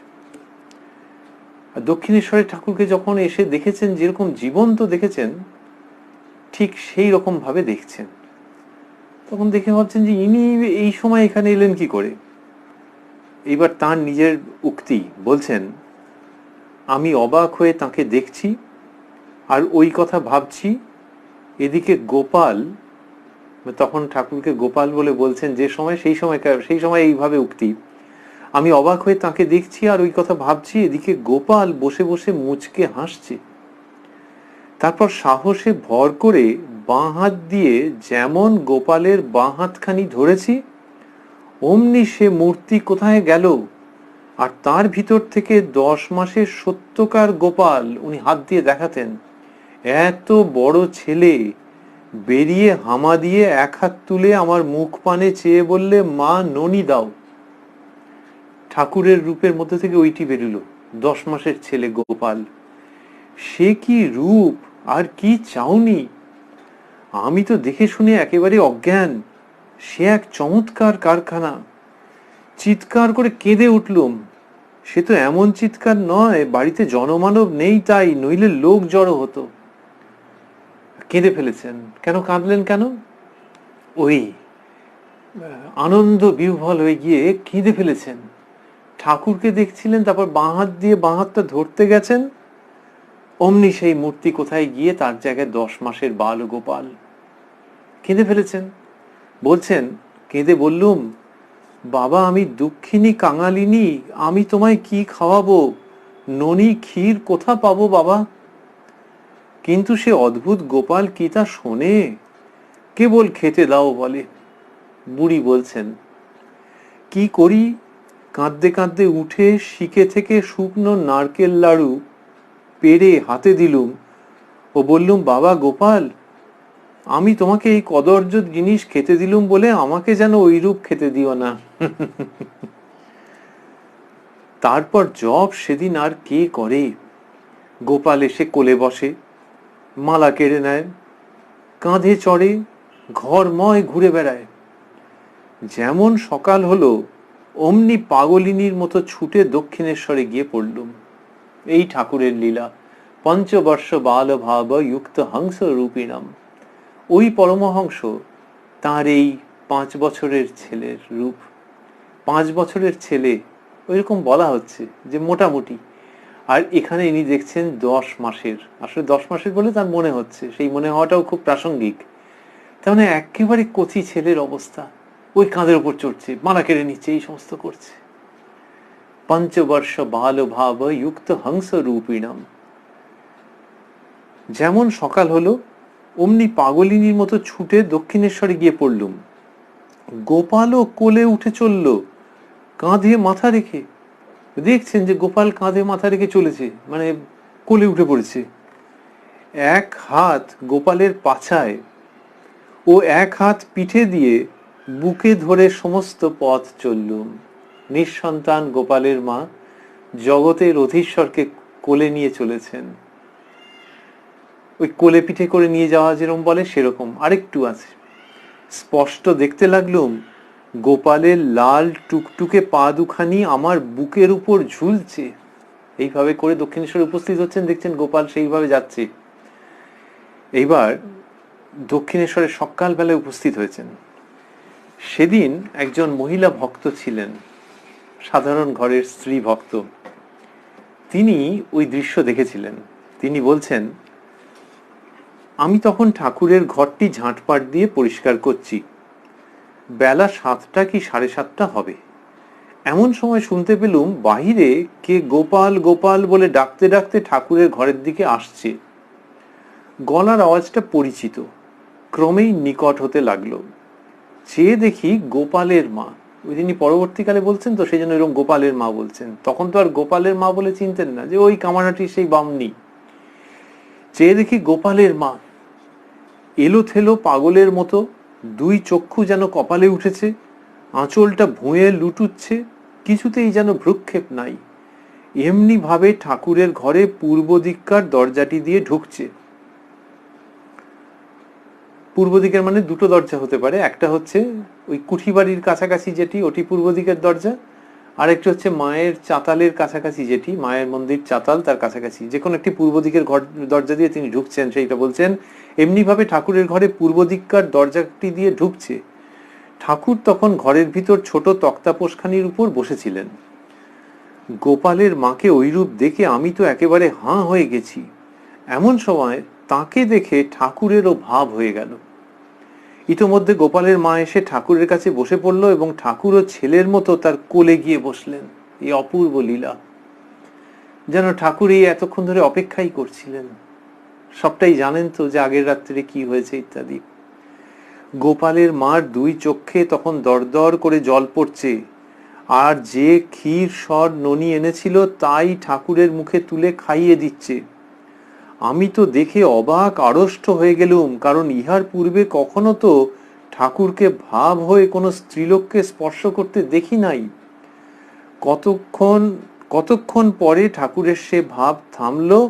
আর দক্ষিণেশ্বরের ঠাকুরকে যখন এসে দেখেছেন, যেরকম জীবন্ত দেখেছেন ঠিক সেই রকম ভাবে দেখছেন। তখন দেখে ভাবছেন যে ইনি এই সময় এখানে এলেন কি করে। এইবার তার নিজের উক্তি বলছেন, আমি অবাক হয়ে তাকে দেখছি আর ওই কথা ভাবছি। এদিকে গোপাল, তখন ঠাকুরকে গোপাল বলে বলছেন যে সময়, সেই সময় এইভাবে উক্তি, আমি অবাক হয়ে তাকে দেখছি আর ওই কথা ভাবছি, এদিকে গোপাল বসে বসে মুচকে হাসছে। তারপর সাহসে ভর করে বাঁ হাত দিয়ে যেমন গোপালের বাঁ হাতখানি ধরেছি, অমনি সে মূর্তি কোথায় গেল, আর তার ভিতর থেকে 10 মাসের সত্যকার গোপাল উনি হাত দিয়ে দেখাতেন। এত বড় ছেলে বেরিয়ে হামা দিয়ে এক হাত তুলে আমার মুখ পানে চেয়ে বললে, মা ননি দাও। ঠাকুরের রূপের মধ্যে থেকে ওইটি বেরুলো, 10 মাসের ছেলে গোপাল। সে কি রূপ আর কি চাউনি! আমি তো দেখে শুনে একেবারে অজ্ঞান। সে এক চমৎকার কারখানা। চিৎকার করে কেঁদে উঠলুম। সে তো এমন চিৎকার নয়, বাড়িতে জনমানব নেই তাই, নইলে লোক জড়ো হতো। কেঁদে ফেলেছেন। কেন কাঁদলেন কেন? ওই আনন্দ বিহ্বল হয়ে গিয়ে কেঁদে ফেলেছেন। ঠাকুরকে দেখছিলেন, তারপর বাঁ হাত দিয়ে বাঁ হাতটা ধরতে গেছেন, অমনি সেই মূর্তি কোথায় গিয়ে তার জায়গায় 10 মাসের বাল গোপাল। কেঁদে ফেলেছেন। বলছেন, কেঁদে বললুম, বাবা আমি দুঃখিনী কাঙালিনী, আমি তোমায় কি খাওয়াবো, ননি ক্ষীর কোথা পাবো বাবা। কিন্তু সে অদ্ভুত গোপাল কি তা শোনে, কেবল খেতে দাও বলে। বুড়ি বলছেন, কি করি, কাঁদতে কাঁদতে উঠে শিকে থেকে শুকনো নারকেল লাড়ু পেড়ে হাতে দিলুম ও বললুম, বাবা গোপাল, আমি তোমাকে এই কদর্য জিনিস খেতে দিলুম বলে আমাকে যেন ওইরূপ খেতে দিও না। তারপর জব সেদিন আর কে করে। গোপাল এসে কোলে বসে, মালা কেড়ে নেয়, কাঁধে চড়ে, ঘরময় ঘুরে বেড়ায়। যেমন সকাল হলো অমনি পাগলিনীর মতো ছুটে দক্ষিণেশ্বরে গিয়ে পড়লুম। এই ঠাকুরের লীলা। পঞ্চবর্ষ বাল ভাব যুক্ত হংস রূপিণম। ওই পরমহংস তার এই 5 বছরের ছেলের রূপ। 5 বছরের ছেলে ওইরকম বলা হচ্ছে যে মোটামুটি, আর এখানে ইনি দেখছেন 10 মাসের। আসলে 10 মাসের বলে তার মনে হচ্ছে, সেই মনে হওয়াটাও খুব প্রাসঙ্গিক। তার মানে একেবারে কচি ছেলের অবস্থা, ওই কাঁধের উপর চড়ছে, মালা কেড়ে নিচ্ছে, এই সমস্ত করছে। পঞ্চবর্ষ বাল ভাব যুক্ত হংস রূপিণম। যেমন সকাল হলো অমনি পাগলিনীর মতো ছুটে দক্ষিণেশ্বরে গিয়ে পড়লুম। গোপালও কোলে উঠে চলল, কাঁধে মাথা রেখে। দেখছেন যে গোপাল কাঁধে মাথা রেখে চলেছে, মানে কোলে উঠে পড়েছে। এক হাত গোপালের পাছায়, ও এক হাত পিঠে দিয়ে বুকে ধরে সমস্ত পথ চললুম। নিঃসন্তান গোপালের মা জগতের অধীশ্বরকে কোলে নিয়ে চলেছেন। ওই কোলে পিঠে করে নিয়ে যাওয়া যেরকম বলে সেরকম আরেকটু আছে। স্পষ্ট দেখতে লাগলুম গোপালের লাল টুকটুকে পা দুখানি আমার বুকের উপর ঝুলছে। এইভাবে করে দক্ষিণেশ্বরে উপস্থিত হচ্ছেন, দেখছেন গোপাল সেইভাবে যাচ্ছে। এইবার দক্ষিণেশ্বরে সকালবেলায় উপস্থিত হয়েছেন। সেদিন একজন মহিলা ভক্ত ছিলেন, সাধারণ ঘরের স্ত্রী ভক্ত। তিনি ওই দৃশ্য দেখেছিলেন। তিনি বলছেন, আমি তখন ঠাকুরের ঘরটি ঝাঁটপাট দিয়ে পরিষ্কার করছি। বেলা 7টা কি 7:30 হবে। এমন সময় শুনতে পেলুম বাহিরে কে গোপাল গোপাল বলে ডাকতে ডাকতে ঠাকুরের ঘরের দিকে আসছে। গলার আওয়াজটা পরিচিত, ক্রমেই নিকট হতে লাগলো। চেয়ে দেখি গোপালের মা। ওই তিনি পরবর্তীকালে বলছেন তো, সেই জন্য এরকম গোপালের মা বলছেন। তখন তো আর গোপালের মা বলে চিনতেন না, যে ওই কামারহাটির সেই বামনি। চেয়ে দেখি গোপালের মা এলো থেলো পাগলের মতো, দুই চক্ষু যেন কপালে উঠেছে, আঁচলটা ভুঁয়ে লুটুচ্ছে, কিছুতেই যেন ভ্রুক্ষেপ নাই। এমনি ভাবে ঠাকুরের ঘরে পূর্ব দিককার দরজাটি দিয়ে ঢুকছে। পূর্ব দিকের মানে দুটো দরজা হতে পারে, একটা হচ্ছে ওই কুঠি বাড়ির কাছাকাছি যেটি, ওটি পূর্ব দিকের দরজা। আর একটি হচ্ছে মায়ের চাতালের কাছাকাছি যেটি, মায়ের মন্দির চাতাল তার কাছাকাছি, যে কোনো একটি পূর্ব দিকের ঘর দরজা দিয়ে তিনি ঢুকছেন, সেইটা বলছেন। এমনি ভাবে ঠাকুরের ঘরে পূর্ব দিককার দরজাটি দিয়ে ঢুকছে। ঠাকুর তখন ঘরের ভিতর ছোট তক্তাপোষখানির উপর বসেছিলেন। গোপালের মাকে ওইরূপ দেখে আমি তো একেবারে হাঁ হয়ে গেছি। এমন সময় তাকে দেখে ঠাকুরেরও ভাব হয়ে গেল। ইতোমধ্যে গোপালের মা এসে ঠাকুরের কাছে বসে পড়ল এবং ঠাকুরও ছেলের মতো তার কোলে গিয়ে বসলেন। এই অপূর্ব লীলা, যেন ঠাকুর এই এতক্ষণ ধরে অপেক্ষাই করছিলেন। সবটাই জানেন তো যে আগের রাত্রে কি হয়েছে ইত্যাদি। গোপালের মার দুই চোখে তখন দরদর করে জল পড়ছে, আর যে ক্ষীর সর ননি এনেছিল তাই ঠাকুরের মুখে তুলে খাইয়ে দিচ্ছে। আমি তো দেখে অবাক আড়ষ্ট হয়ে গেলুম, কারণ ইহার পূর্বে কখনো তো ঠাকুরকে ভাব হয়ে কোনো স্ত্রীলোককে স্পর্শ করতে দেখি নাই। কতক্ষণ পরে ঠাকুরের সে ভাব থামলো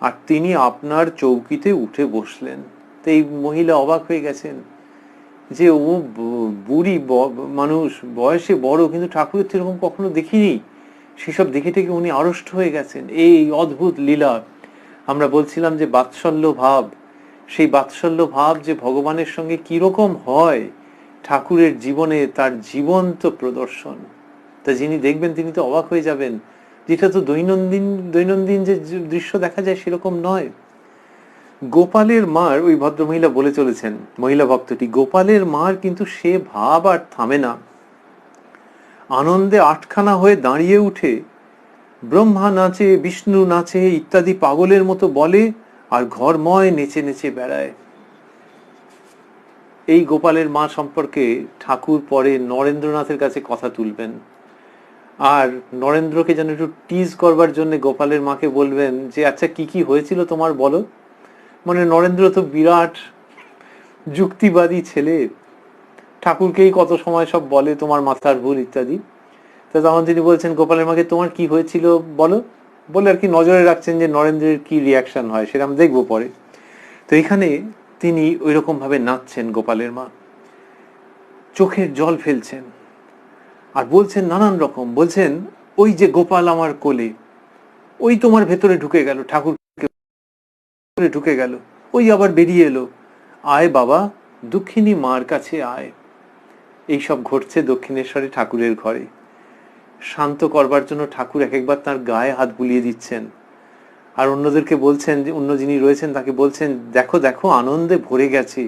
আর তিনি আপনার চৌকিতে উঠে বসলেন। তো এই মহিলা অবাক হয়ে গেছেন যে ও বুড়ি মানুষ, বয়সে বড়, কিন্তু ঠাকুরের তো এরকম কখনো দেখিনি। সেসব দেখে থেকে উনি আড়ষ্ট হয়ে গেছেন। এই অদ্ভুত লীলা। আমরা বলছিলাম যে বাৎসল্য ভাব, সেই বাৎসল্য ভাব যে ভগবানের সঙ্গে কিরকম হয় ঠাকুরের জীবনে, তার জীবন্ত প্রদর্শন। তা যিনি দেখবেন তিনি তো অবাক হয়ে যাবেন, যেটা তো দৈনন্দিন যে দৃশ্য দেখা যায় সেরকম নয়। গোপালের মার, ওই ভদ্রমহিলা বলে চলেছেন, মহিলা ভক্তটি, গোপালের মার কিন্তু সে ভাব আর থামে না। আনন্দে আটখানা হয়ে দাঁড়িয়ে উঠে ব্রহ্মা নাচে, বিষ্ণু নাচে ইত্যাদি পাগলের মতো বলে, আর ঘরময় নেচে নেচে বেড়ায়। এই গোপালের মা সম্পর্কে ঠাকুর পরে নরেন্দ্রনাথের কাছে কথা তুলবেন, আর নরেন্দ্রকে যেন একটু টিজ করবার জন্য গোপালের মাকে বলবেন যে আচ্ছা কি কি হয়েছিল তোমার বলো। মানে নরেন্দ্র তো বিরাট যুক্তিবাদী ছেলে, ঠাকুরকেই কত সময় সব বলে তোমার মাথার ভুল ইত্যাদি। তো তখন তিনি বলছেন গোপালের মাকে তোমার কি হয়েছিল বলো, বলে আর কি নজরে রাখছেন যে নরেন্দ্রের কি রিয়াকশন হয় সেটা আমি দেখবো পরে। তো এখানে তিনি ওই রকম ভাবে নাচছেন গোপালের মা, চোখের জল ফেলছেন আর বলছেন নানান রকম, বলছেন ওই যে গোপাল আমার কোলে, ওই তোমার ভেতরে ঢুকে গেল, ঠাকুর ঢুকে গেল, ওই আবার বেরিয়ে এলো, আয় বাবা দুঃখিনী মার কাছে আয়। এইসব ঘটছে দক্ষিণেশ্বরে ঠাকুরের ঘরে। শান্ত করবার জন্য ঠাকুর এক একবার তার গায়ে হাত বুলিয়ে দিচ্ছেন, আর অন্যদেরকে বলছেন, যে অন্য যিনি রয়েছেন তাকে বলছেন দেখো দেখো আনন্দে ভরে গেছে,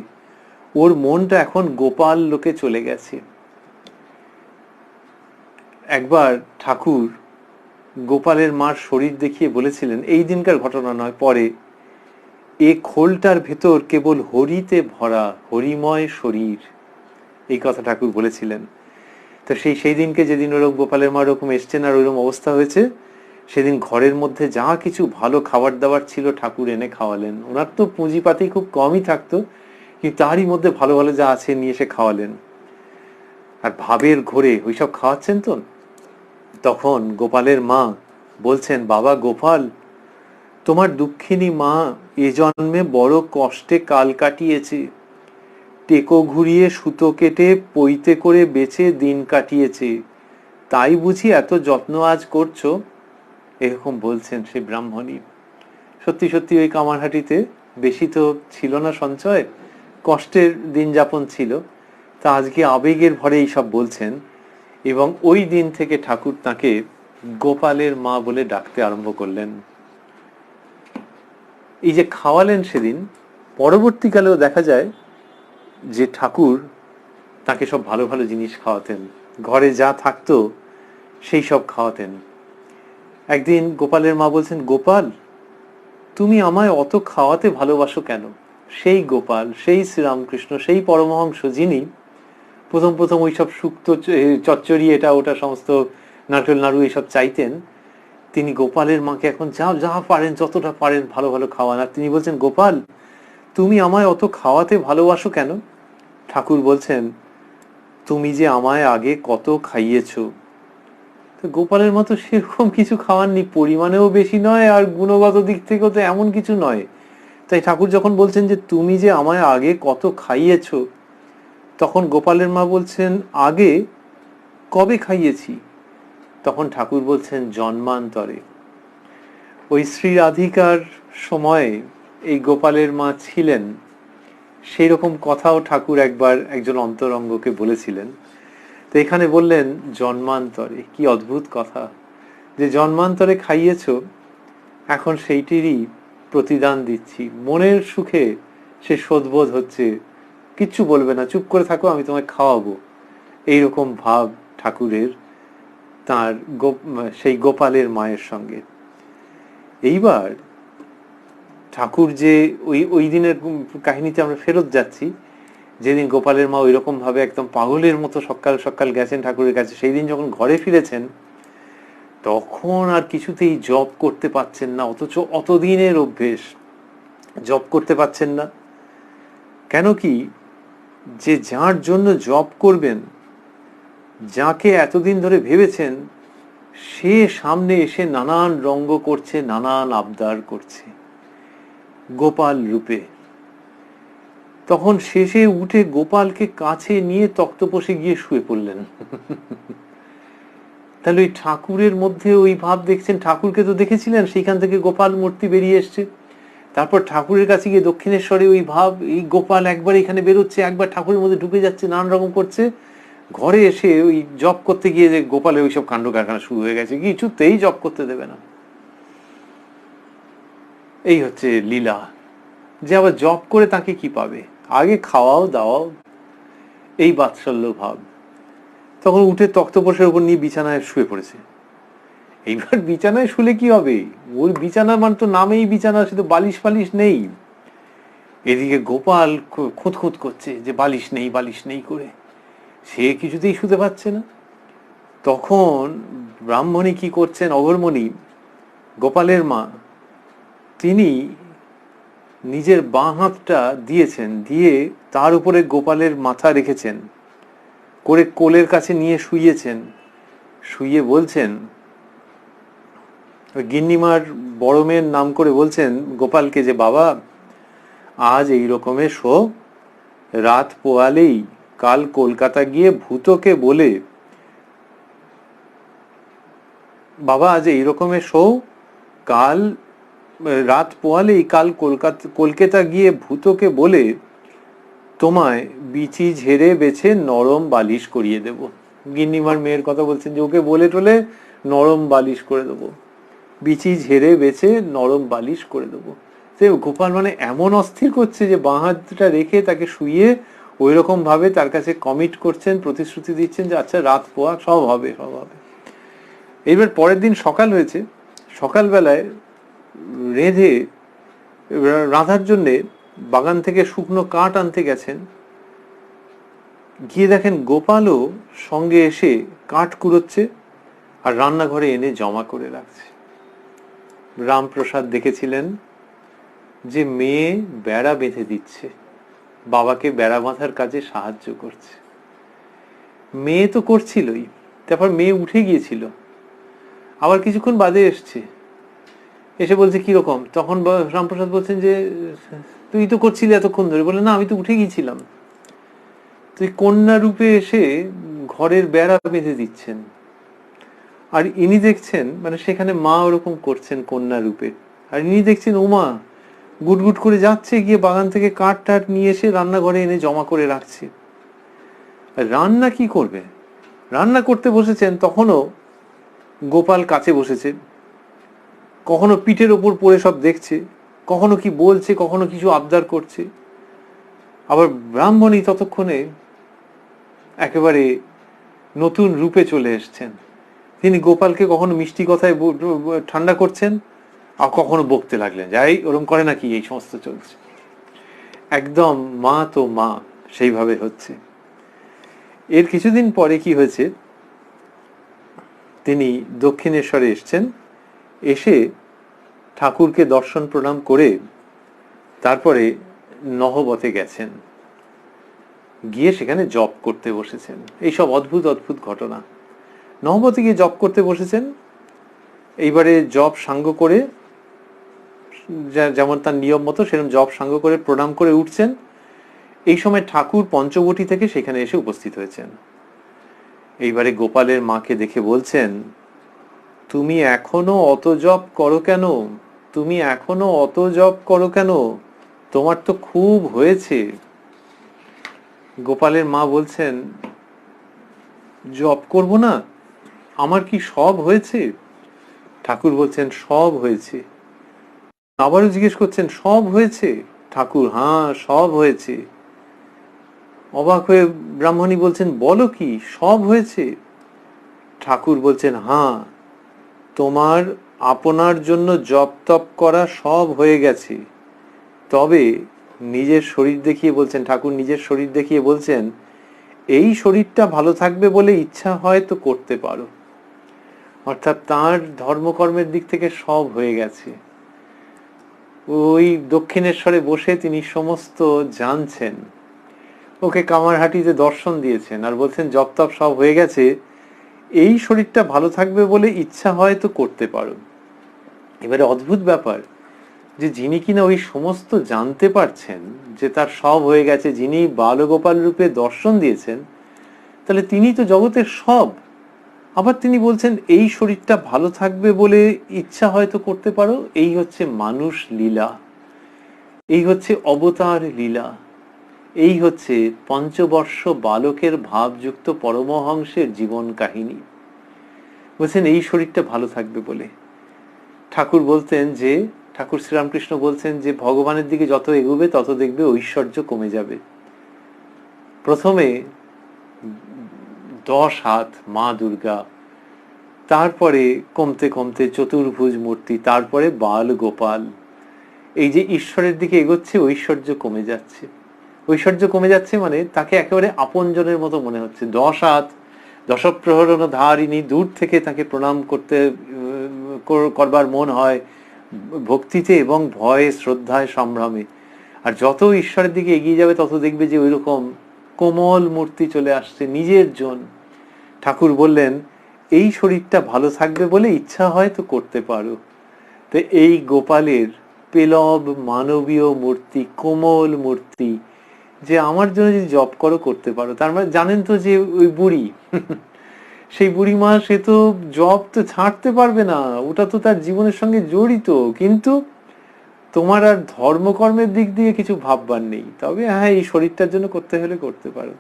ওর মনটা এখন গোপাল লোকে চলে গেছে। একবার ঠাকুর গোপালের মার শরীর দেখিয়ে বলেছিলেন, এই দিনকার ঘটনা নয়, পরে, এ খোলটার ভেতর কেবল হরিতে ভরা, হরিময় শরীর। এই কথা ঠাকুর বলেছিলেন। তো সেই দিনকে যেদিন ওরকম গোপালের মা ওরকম এসছেন আর ওইরকম অবস্থা হয়েছে, সেদিন ঘরের মধ্যে যা কিছু ভালো খাবার দাবার ছিল ঠাকুর এনে খাওয়ালেন। ওনার তো পুঁজিপাতি খুব কমই থাকতো, কিন্তু তারই মধ্যে ভালো ভালো যা আছে নিয়ে এসে খাওয়ালেন। আর ভাবের ঘোরে ওইসব খাওয়াচ্ছেন তো। তখন গোপালের মা বলছেন, বাবা গোপাল, তোমার দুঃখিনী মা এ জন্মে বড় কষ্টে কাল কাটিয়েছে, টেকো ঘুরিয়ে সুতো কেটে পইতে করে বেচে দিন কাটিয়েছে, তাই বুঝি এত যত্ন আজ করছো? এরকম বলছেন সেই ব্রাহ্মণী। সত্যি সত্যি ওই কামারহাটিতে বেশি তো ছিল না সঞ্চয়, কষ্টের দিন যাপন ছিল, তা আজকে আবেগের ভরে এইসব বলছেন। এবং ওই দিন থেকে ঠাকুর তাকে গোপালের মা বলে ডাকতে আরম্ভ করলেন। এই যে খাওয়ালেন সেদিন, পরবর্তীকালেও দেখা যায় যে ঠাকুর তাকে সব ভালো ভালো জিনিস খাওয়াতেন, ঘরে যা থাকতো সেই সব খাওয়াতেন। একদিন গোপালের মা বলছেন, গোপাল, তুমি আমায় অত খাওয়াতে ভালোবাসো কেন? সেই গোপাল, সেই শ্রীরামকৃষ্ণ, সেই পরমহংস যিনি প্রথম প্রথম ওইসব শুক্তো চচ্চড়ি এটা ওটা সমস্ত নারকেল নাড়ু এইসব চাইতেন, তিনি গোপালের মাকে এখন যা যা পারেন যতটা পারেন ভালো ভালো খাওয়ান। আর তিনি বলছেন, গোপাল, তুমি আমায় অত খাওয়াতে ভালোবাসো কেন? ঠাকুর বলছেন, তুমি যে আমায় আগে কত খাইয়েছো। তো গোপালের মতো সেরকম কিছু খাওয়াননি, পরিমাণেও বেশি নয় আর গুণগত দিক থেকেও তো এমন কিছু নয়। তাই ঠাকুর যখন বলছেন যে তুমি যে আমায় আগে কত খাইয়েছো, তখন গোপালের মা বলছেন, আগে কবে খাইয়েছি? তখন ঠাকুর বলছেন, জন্মান্তরে। ওই শ্রী রাধিকার সময়ে এই গোপালের মা ছিলেন, সেই রকম কথাও ঠাকুর একবার একজন অন্তরঙ্গকে বলেছিলেন। তো এখানে বললেন জন্মান্তরে। কি অদ্ভুত কথা, যে জন্মান্তরে খাইয়েছো, এখন সেইটিরই প্রতিদান দিচ্ছি। মনের সুখে সে শোধবোধ হচ্ছে, কিচ্ছু বলবে না, চুপ করে থাকো, আমি তোমায় খাওয়াবো, এইরকম ভাব ঠাকুরের তার সেই গোপালের মায়ের সঙ্গে। এইবার ঠাকুর যে ওই দিনের কাহিনীতে আমরা ফেরত যাচ্ছি, যেদিন গোপালের মা ওই রকম ভাবে একদম পাগলের মতো সকাল সকাল গেছেন ঠাকুরের কাছে, সেই দিন যখন ঘরে ফিরেছেন তখন আর কিছুতেই জপ করতে পারছেন না, অথচ অতদিনের অভ্যেস, জপ করতে পারছেন না। কেন কি, যে যার জন্য জপ করবেন, যাকে এতদিন ধরে ভেবেছেন, সে সামনে এসে নানান রঙ্গ করছে, নানান আবদার করছে গোপাল রূপে। তখন শেষে উঠে গোপালকে কাছে নিয়ে তক্তপোষে গিয়ে শুয়ে পড়লেন। তাহলে ওই ঠাকুরের মধ্যে ওই ভাব দেখছেন, ঠাকুরকে তো দেখেছিলেন, সেইখান থেকে গোপাল মূর্তি বেরিয়ে এসছে। তারপর ঠাকুরের কাছে গিয়ে দক্ষিণেশ্বরে ওই ভাব, এই গোপাল একবার এখানে বেরোচ্ছে, একবার ঠাকুরের মধ্যে ঢুকে যাচ্ছে, নানান রকম করছে। ঘরে এসে ওই জপ করতে গিয়ে যে গোপালের ওইসব কাণ্ড কারখানা শুরু হয়ে গেছে, কিছুতেই জপ করতে দেবে না। এই হচ্ছে লীলা, যে আবার জপ করে তাকে কি পাবে, আগে খাওয়াও দাওয়াও, এই বাৎসল্য ভাব। তখন উঠে তক্তপোষের উপর নিয়ে বিছানায় শুয়ে পড়েছে। এইবার বিছানায় শুলে কি হবে, ওর বিছানা মানে তো নামেই বিছানা, সে তো বালিশ ফালিশ নেই। এদিকে গোপাল খুঁতখুঁত করছে যে বালিশ নেই বালিশ নেই করে, সে কিছুতেই শুতে পারছে না। তখন ব্রাহ্মণী কি করছেন, অঘরমণি গোপালের মা, তিনি নিজের বাঁ হাতটা দিয়েছেন, দিয়ে তার উপরে গোপালের মাথা রেখেছেন, করে কোলের কাছে নিয়ে শুইয়েছেন। শুইয়ে বলছেন, গিন্নিমার বড় মেয়ের নাম করে বলছেন গোপালকে যে বাবা, আজ এই রকমের শো, রাত পোয়ালেই কাল কলকাতা গিয়ে ভূতকে বলে, বাবা আজ এই রকমের শো, কাল রাত পোয়ালেই কাল কলকাতা গিয়ে ভূতকে বলে তোমায় বিচি ঝেড়ে বেছে নরম বালিশ করিয়ে দেব। গিন্নিমার মেয়ের কথা বলছেন, যে ওকে বলে টলে নরম বালিশ করে দেবো, বিচি ঝেড়ে বেছে নরম বালিশ করে দেবো। সে গোপাল মানে এমন অস্থির করছে যে বাঁ হাতটা রেখে তাকে শুইয়ে ওই রকম ভাবে তার কাছে কমিট করছেন, প্রতিশ্রুতি দিচ্ছেন যে আচ্ছা রাত পোয়া সব হবে সব হবে। এইবার পরের দিন সকাল হয়েছে, সকালবেলায় রেঁধে রাঁধার জন্যে বাগান থেকে শুকনো কাঠ আনতে গেছেন, গিয়ে দেখেন গোপালও সঙ্গে এসে কাঠ কুড়োচ্ছে আর রান্নাঘরে এনে জমা করে রাখছে। রামপ্রসাদ দেখেছিলেন যে মেয়ে বেড়া বেঁধে দিচ্ছে, বাবাকে বেড়া বাঁধার কাজে সাহায্য করছে। মেয়ে তো করছিলই, তারপর মেয়ে উঠে গিয়েছিল, আবার কিছুক্ষণ বাদে এসছে, এসে বলছে কিরকম? তখন রামপ্রসাদ বলছেন যে তুই তো করছিলি এতক্ষণ ধরে। বলে না, আমি তো উঠে গিয়েছিলাম। তুই কন্যা রূপে এসে ঘরের বেড়া বেঁধে দিচ্ছেন, আর ইনি দেখছেন, মানে সেখানে মা ওরকম করছেন কন্যা রূপে, আর ইনি দেখছেন ওমা গুটগুট করে যাচ্ছে, গিয়ে বাগান থেকে কাঠ টাট নিয়ে এসে রান্নাঘরে এনে জমা করে রাখছে। রান্না কি করবে? রান্না করতে বসেছেন, তখনও গোপাল কাছে বসেছে, কখনো পিঠের ওপর পড়ে সব দেখছে, কখনো কি বলছে, কখনো কিছু আবদার করছে। আবার ব্রাহ্মণী ততক্ষণে একেবারে নতুন রূপে চলে এসছেন। তিনি গোপালকে কখনো মিষ্টি কথায় ঠান্ডা করছেন, আর কখনো বকতে লাগলেন, যাই ওরম করে নাকি, এই সমস্ত চলছে। একদম মা তো মা, সেইভাবে হচ্ছে। এর কিছুদিন পরে কি হয়েছে, তিনি দক্ষিণেশ্বরে এসছেন, এসে ঠাকুরকে দর্শন প্রণাম করে তারপরে নহবতে গেছেন, গিয়ে সেখানে জপ করতে বসেছেন। এইসব অদ্ভুত অদ্ভুত ঘটনা। নহবতে গিয়ে জপ করতে বসেছেন। এইবারে জপ সাঙ্গ করে, যেমন তার নিয়ম মতো সেরকম জপ সাঙ্গ করে প্রণাম করে উঠছেন। এই সময় ঠাকুর পঞ্চবটী থেকে সেখানে এসে উপস্থিত হয়েছেন। এইবারে গোপালের মাকে দেখে বলছেন, তুমি এখনো অত জপ করো কেন? তুমি এখনো অত জপ করো কেন? তোমার তো খুব হয়েছে। গোপালের মা বলছেন, জপ করব না? আমার কি সব হয়েছে? ঠাকুর বলছেন, সব হয়েছে। আবারও জিজ্ঞেস করছেন, সব হয়েছে? ঠাকুর, হ্যাঁ সব হয়েছে। অবাক হয়ে ব্রাহ্মণী বলছেন, বলো কি, সব হয়েছে? ঠাকুর বলছেন, হ্যাঁ, তোমার আপনার জন্য জপ তপ করা সব হয়ে গেছে। তবে নিজের শরীর দেখিয়ে বলছেন, ঠাকুর নিজের শরীর দেখিয়ে বলছেন, এই শরীরটা ভালো থাকবে বলে ইচ্ছা হয় তো করতে পারো। অর্থাৎ তার ধর্মকর্মের দিক থেকে সব হয়ে গেছে। ওই দক্ষিণেশ্বরে বসে তিনি সমস্ত জানছেন। ওকে কামারহাটিতে দর্শন দিয়েছেন, আর বলছেন জপ তপ সব হয়ে গেছে, এই শরীরটা ভালো থাকবে বলে ইচ্ছা হয় তো করতে পারো। এবারে অদ্ভুত ব্যাপার, যে যিনি কিনা ওই সমস্ত জানতে পারছেন যে তার সব হয়ে গেছে, যিনি বালগোপাল রূপে দর্শন দিয়েছেন, তাহলে তিনি তো জগতের সব। আবার তিনি বলছেন এই শরীরটা ভালো থাকবে বলে ইচ্ছা হয়তো করতে পারো। এই হচ্ছে মানুষ লীলা, এই হচ্ছে অবতার লীলা, এই হচ্ছে পঞ্চবর্ষ বালকের ভাবযুক্ত পরমহংসের জীবন কাহিনী। বলছেন এই শরীরটা ভালো থাকবে বলে। ঠাকুর বলতেন যে, ঠাকুর শ্রীরামকৃষ্ণ বলছেন যে ভগবানের দিকে যত এগোবে তত দেখবে ঐশ্বর্য কমে যাবে। প্রথমে 10 হাত মা দুর্গা, তারপরে কমতে কমতে চতুর্ভুজ মূর্তি, তারপরে বাল গোপাল। এই যে ঈশ্বরের দিকে এগোচ্ছে, ঐশ্বর্য কমে যাচ্ছে। ঐশ্বর্য কমে যাচ্ছে মানে তাকে একেবারে আপনজনের মতো মনে হচ্ছে। 10 হাত, দশপ্রহরণ ধারিণী, দূর থেকে তাকে প্রণাম করবার মন হয়, ভক্তিতে এবং ভয়ে, শ্রদ্ধায়, সম্ভ্রমে। আর যত ঈশ্বরের দিকে এগিয়ে যাবে তত দেখবে যে ওইরকম কোমল মূর্তি চলে আসছে নিজের জন। ঠাকুর বললেন এই শরীরটা ভালো থাকবে বলে ইচ্ছা হয় তো করতে পারো। তো এই গোপালের পেলব মানবীয় মূর্তি, কোমল মূর্তি, যে আমার জন্য যদি জপ করো করতে পারো। তার মানে জানেন তো যে ওই বুড়ি, সেই বুড়ি মা, সে তো জপ তো ছাড়তে পারবে না, ওটা তো তার জীবনের সঙ্গে জড়িত। কিন্তু তোমার আর ধর্মকর্মের দিক দিয়ে কিছু ভাববার নেই, তবে হ্যাঁ এই শরীরটার জন্য করতে হলে করতে পারো।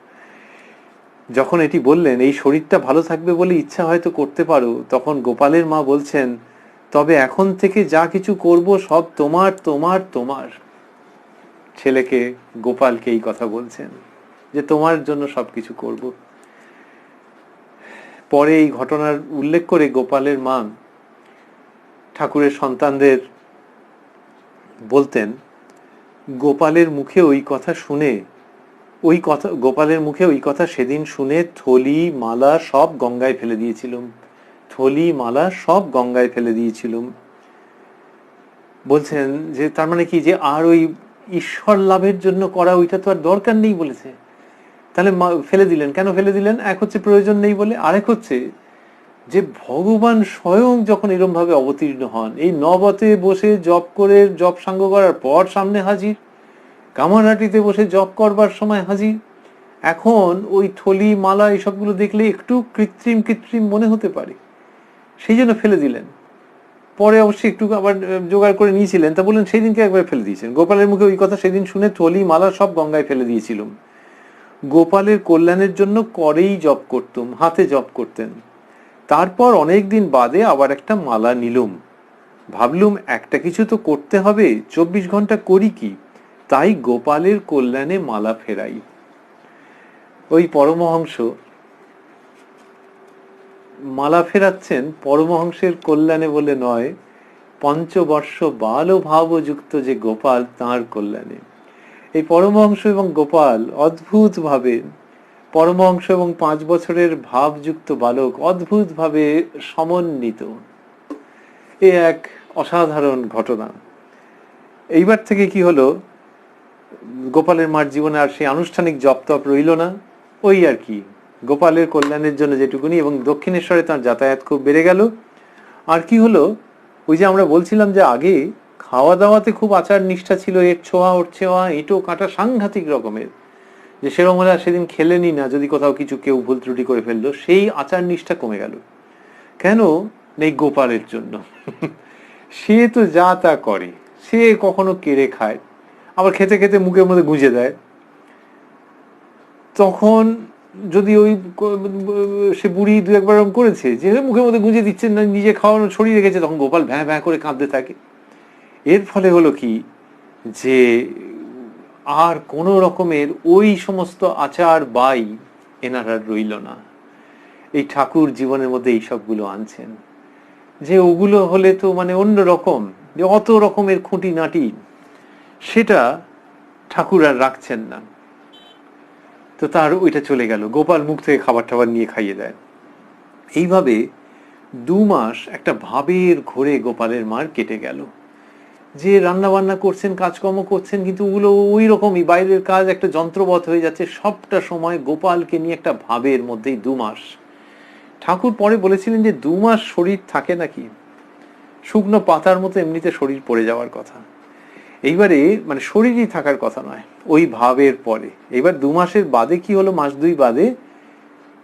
যখন এটি বললেন এই শরীরটা ভালো থাকবে বলে ইচ্ছা হয়তো করতে পারো, তখন গোপালের মা বলছেন, তবে এখন থেকে যা কিছু করব সব তোমার তোমার তোমার। ছেলেকে, গোপালকে এই কথা বলছেন যে তোমার জন্য সবকিছু করব। পরে এই ঘটনার উল্লেখ করে গোপালের মা ঠাকুরের সন্তানদের বলতেন, গোপালের মুখে ওই কথা শুনে, গোপালের মুখে ওই কথা সেদিন শুনে থলি মালা সব গঙ্গায় ফেলে দিয়েছিলাম। থলি মালা সব গঙ্গায় ফেলে দিয়েছিলাম। বলছেন যে তার মানে কি, যে আর ওই ঈশ্বর লাভের জন্য করা, ওইটা তো আর দরকার নেই বলেছে। তাহলে ফেলে দিলেন। কেন ফেলে দিলেন? এক হচ্ছে প্রয়োজন নেই বলে, আরেক হচ্ছে যে ভগবান স্বয়ং যখন এরম ভাবে অবতীর্ণ হন, এই নবতে বসে জপ করে, জপ সাঙ্গ করার পর সামনে হাজির, কামারহাটিতে বসে জপ করবার সময় হাজির, এখন ওই থলি মালা এসবগুলো দেখলে একটু কৃত্রিম কৃত্রিম মনে হতে পারে, সেই জন্য ফেলে দিলেন। পরে অবশ্যই একটু আবার জোগাড় করে নিয়েছিলেন, তা বললেন সেই দিনকে একবার ফেলে দিয়েছেন। গোপালের মুখে ওই কথা সেদিন শুনে থলি মালা সব গঙ্গায় ফেলে দিয়েছিলাম। গোপালের কল্যাণের জন্য করেই জপ করতুম, হাতে জপ করতেন। তারপর অনেক দিন বাদে আবার একটা মালা নিলুম, ভাবলুম একটা কিছু তো করতে হবে, 24 ঘন্টা করি কি, তাই গোপালের কল্যাণে মালা ফেরাই। ওই পরমহংস মালা ফেরাচ্ছেন পরমহংসের কল্যাণে বলে নয়, পঞ্চবর্ষ বাল ভাবযুক্ত যে গোপাল, তাঁর কল্যাণে। এই পরমহংস এবং গোপাল অদ্ভুত ভাবে, পরমহংস এবং 5 বছরের ভাবযুক্ত বালক অদ্ভুত ভাবে সমন্বিত। এ এক অসাধারণ ঘটনা। এইবার থেকে কি হলো, গোপালের মার জীবনে আর সেই আনুষ্ঠানিক জপ তপ রইল না, ওই আর কি গোপালের কল্যাণের জন্য যেটুকুনি, এবং দক্ষিণেশ্বরে তার যাতায়াত খুব বেড়ে গেল। আর কি হলো, ওই যে আমরা বলছিলাম যে আগে খাওয়া দাওয়াতে খুব আচার নিষ্ঠা ছিল, এর ছোঁয়া ওর ছোঁয়া, এঁটো কাটা সাংঘাতিক রকমের, যে সেরকম হলে সেদিন খেলেনি না যদি কোথাও কিছু কেউ ভুল ত্রুটি করে ফেললো, সেই আচার নিষ্ঠা কমে গেল। কেন? নেই গোপালের জন্য। সে তো যা তা করে, সে কখনো কেড়ে খায়, আবার খেতে খেতে মুখের মধ্যে গুঁজে দেয়। তখন যদি ওই সে বুড়ি দু একবার এরকম করেছে যে মুখের মধ্যে গুঁজে দিচ্ছে না, নিজে খাওয়ানো ছড়িয়ে রেখেছে, তখন গোপাল ভ্যাঁ ভ্যাঁ করে কাঁদতে থাকে। এর ফলে হলো কি, যে আর কোন রকমের ওই সমস্ত আচার বাই এনার আর রইল না। এই ঠাকুর জীবনের মধ্যে এই সবগুলো আনছেন, যে ওগুলো হলে তো মানে অন্য রকম, যে অত রকমের খুঁটি নাটি, সেটা ঠাকুর আর রাখছেন না। তো তার ওইটা চলে গেল, গোপাল মুখ থেকে খাবার টাবার নিয়ে খাইয়ে দেয়। এইভাবে 2 মাস একটা ভাবের ঘোরে গোপালের মার কেটে গেল, যে রান্না বান্না করছেন, কাজকর্ম করছেন, কিন্তু ওগুলো ওই রকমই বাইরের কাজ একটা যন্ত্রবৎ হয়ে যাচ্ছে, সবটা সময় গোপালকে নিয়ে একটা ভাবের মধ্যেই 2 মাস। ঠাকুর পরে বলেছিলেন যে 2 মাস শরীর থাকে নাকি, শুকনো পাতার মতো এমনিতে শরীর পড়ে যাওয়ার কথা, এইবারে মানে শরীরই থাকার কথা নয় ওই ভাবের পরে। এবার 2 মাসের বাদে কি হলো, মাস 2 বাদে,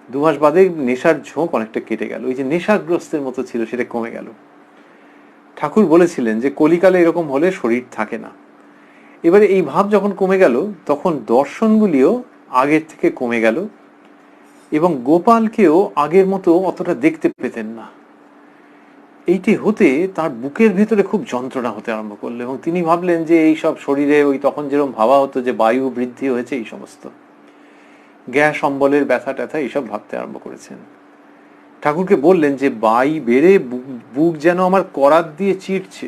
2 মাস বাদে নেশার ঝোঁক অনেকটা কেটে গেল, ওই যে নেশাগ্রস্তের মতো ছিল সেটা কমে গেল। ঠাকুর বলেছিলেন যে কলিকালে এরকম হলে শরীর থাকে না। এবারে এই ভাব যখন কমে গেল, তখন দর্শনগুলিও আগের থেকে কমে গেল, এবং গোপালকেও আগের মতো অতটা দেখতে পেতেন না। এইটি হতে তার বুকের ভেতরে খুব যন্ত্রণা হতে আরম্ভ করলো, এবং তিনি ভাবলেন যে এই সব শরীরে ওই তখন যেরকম ভাবা হতো যে বায়ু বৃদ্ধি হয়েছে, এই সমস্ত গ্যাস অম্বলের ব্যথা ট্যাথা এইসব ভাবতে আরম্ভ করেছেন। ঠাকুরকে বললেন যে বাই বেড়ে বুক যেন আমার করাত দিয়ে চিড়ছে,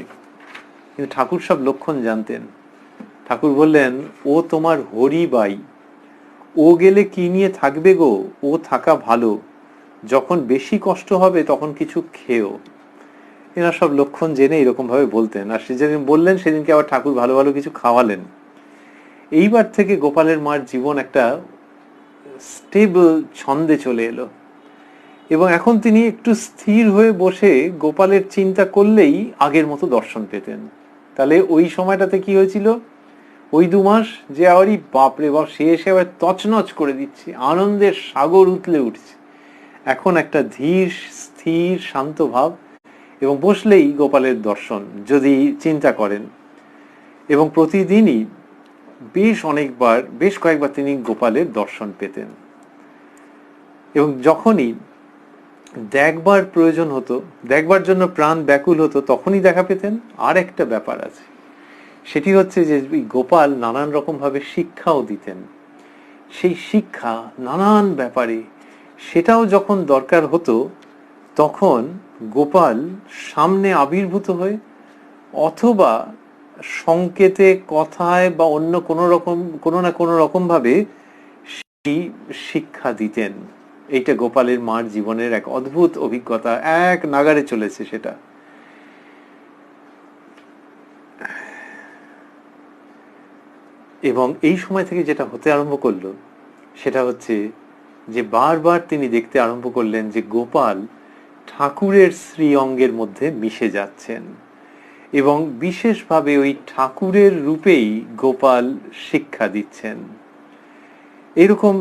কিন্তু ঠাকুর সব লক্ষণ জানতেন। ঠাকুর বললেন, ও তোমার হরি বাই, ও গেলে কি নিয়ে থাকবে গো, ও থাকা ভালো, যখন বেশি কষ্ট হবে তখন কিছু খেও। এরা সব লক্ষণ জেনে এরকম ভাবে বলতেন। আর সে যেদিন বললেন সেদিনকে আবার ঠাকুর ভালো ভালো কিছু খাওয়ালেন। এইবার থেকে গোপালের মার জীবন একটা স্টেবল ছন্দে চলে এলো, এবং এখন তিনি একটু স্থির হয়ে বসে গোপালের চিন্তা করলেই আগের মতো দর্শন পেতেন। তাহলে ওই সময়টাতে কি হয়েছিল, ওই 2 মাস যে আবারই বাপরে বাপ, সে এসে আবার তছনছ করে দিচ্ছে, আনন্দের সাগর উতলে উঠছে। এখন একটা ধীর স্থির শান্ত ভাব, এবং বসলেই গোপালের দর্শন যদি চিন্তা করেন, এবং প্রতিদিনই বেশ কয়েকবার তিনি গোপালের দর্শন পেতেন। এবং যখনই দেখবার প্রয়োজন হতো, দেখবার জন্য প্রাণ ব্যাকুল হতো, তখনই দেখা পেতেন। আর একটা ব্যাপার আছে, সেটি হচ্ছে যে গোপাল নানান রকম ভাবে শিক্ষাও দিতেন। সেই শিক্ষা নানান ব্যাপারে, সেটাও যখন দরকার হতো তখন গোপাল সামনে আবির্ভূত হয়ে অথবা সংকেতে, কথায় বা অন্য কোনো না কোনো রকম ভাবে সেই শিক্ষা দিতেন। এইটা গোপালের মার জীবনের এক অদ্ভুত অভিজ্ঞতা, এক নাগারে চলেছে সেটা। এবং এই সময় থেকে যেটা হতে আরম্ভ করলো সেটা হচ্ছে যে বারবার তিনি দেখতে আরম্ভ করলেন যে গোপাল ঠাকুরের শ্রী অঙ্গের মধ্যে মিশে যাচ্ছেন, এবং বিশেষভাবে ওই ঠাকুরের রূপেই গোপাল শিক্ষা দিচ্ছেন। এরকম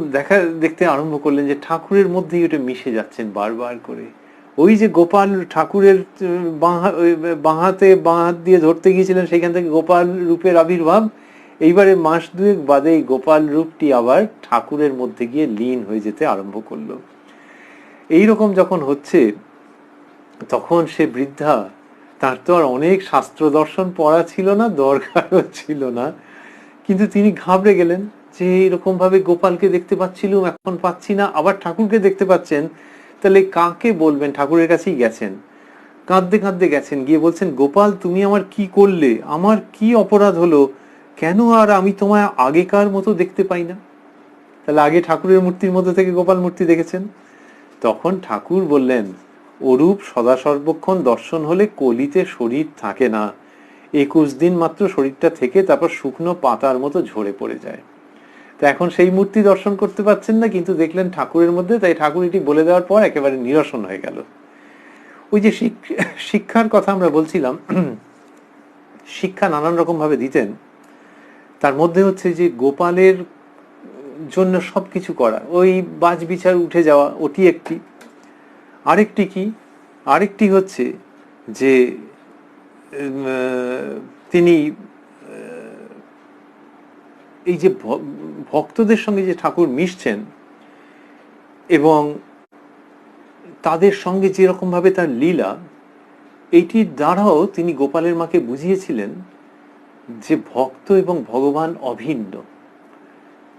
দেখতে আরম্ভ করলেন যে ঠাকুরের মধ্যেই ওটা মিশে যাচ্ছেন বারবার করে। ওই যে গোপাল ঠাকুরের বাঁ হাত দিয়ে ধরতে গিয়েছিলেন, সেখান থেকে গোপাল রূপের আবির্ভাব, এইবারে মাস দুয়েক বাদে এই গোপাল রূপটি আবার ঠাকুরের মধ্যে গিয়ে লীন হয়ে যেতে আরম্ভ করলো। এইরকম যখন হচ্ছে তখন সে বৃদ্ধা, তার তো আর অনেক শাস্ত্র দর্শন পড়া ছিল না, দরকারও ছিল না, কিন্তু তিনি ঘাবড়ে গেলেন যে এরকম ভাবে গোপালকে দেখতে পাচ্ছিলাম, এখন পাচ্ছি না, আবার ঠাকুরকে দেখতে পাচ্ছেন, তাহলে কাকে বলবেন? ঠাকুরের কাছেই গেছেন, কাঁদতে কাঁদতে গেছেন, গিয়ে বলছেন, গোপাল তুমি আমার কি করলে, আমার কি অপরাধ হলো, কেন আর আমি তোমায় আগেকার মতো দেখতে পাই না? তাহলে আগে ঠাকুরের মূর্তির মধ্যে থেকে গোপাল মূর্তি দেখেছেন। তখন ঠাকুর বললেন, ওরূপ সদা সর্বক্ষণ দর্শন হলে কলিতে শরীর থাকে না, 21 দিন মাত্র শরীরটা থেকে তারপর শুকনো পাতার মতো ঝরে পড়ে যায়। তা এখন সেই মূর্তি দর্শন করতে পাচ্ছেন না, কিন্তু দেখলেন ঠাকুরের মধ্যে, তাই ঠাকুর এটি বলে দেওয়ার পর একেবারে নিরসন হয়ে গেল। ওই যে শিক্ষার কথা আমরা বলছিলাম, শিক্ষা নানান রকম ভাবে দিতেন, তার মধ্যে হচ্ছে যে গোপালের জন্য সবকিছু করা, ওই বাজ বিচার উঠে যাওয়া, ওটি একটি। আরেকটি হচ্ছে যে তিনি এই যে ভক্তদের সঙ্গে যে ঠাকুর মিশছেন এবং তাদের সঙ্গে যেরকম ভাবে তার লীলা, এইটির দ্বারাও তিনি গোপালের মাকে বুঝিয়েছিলেন যে ভক্ত এবং ভগবান অভিন্ন।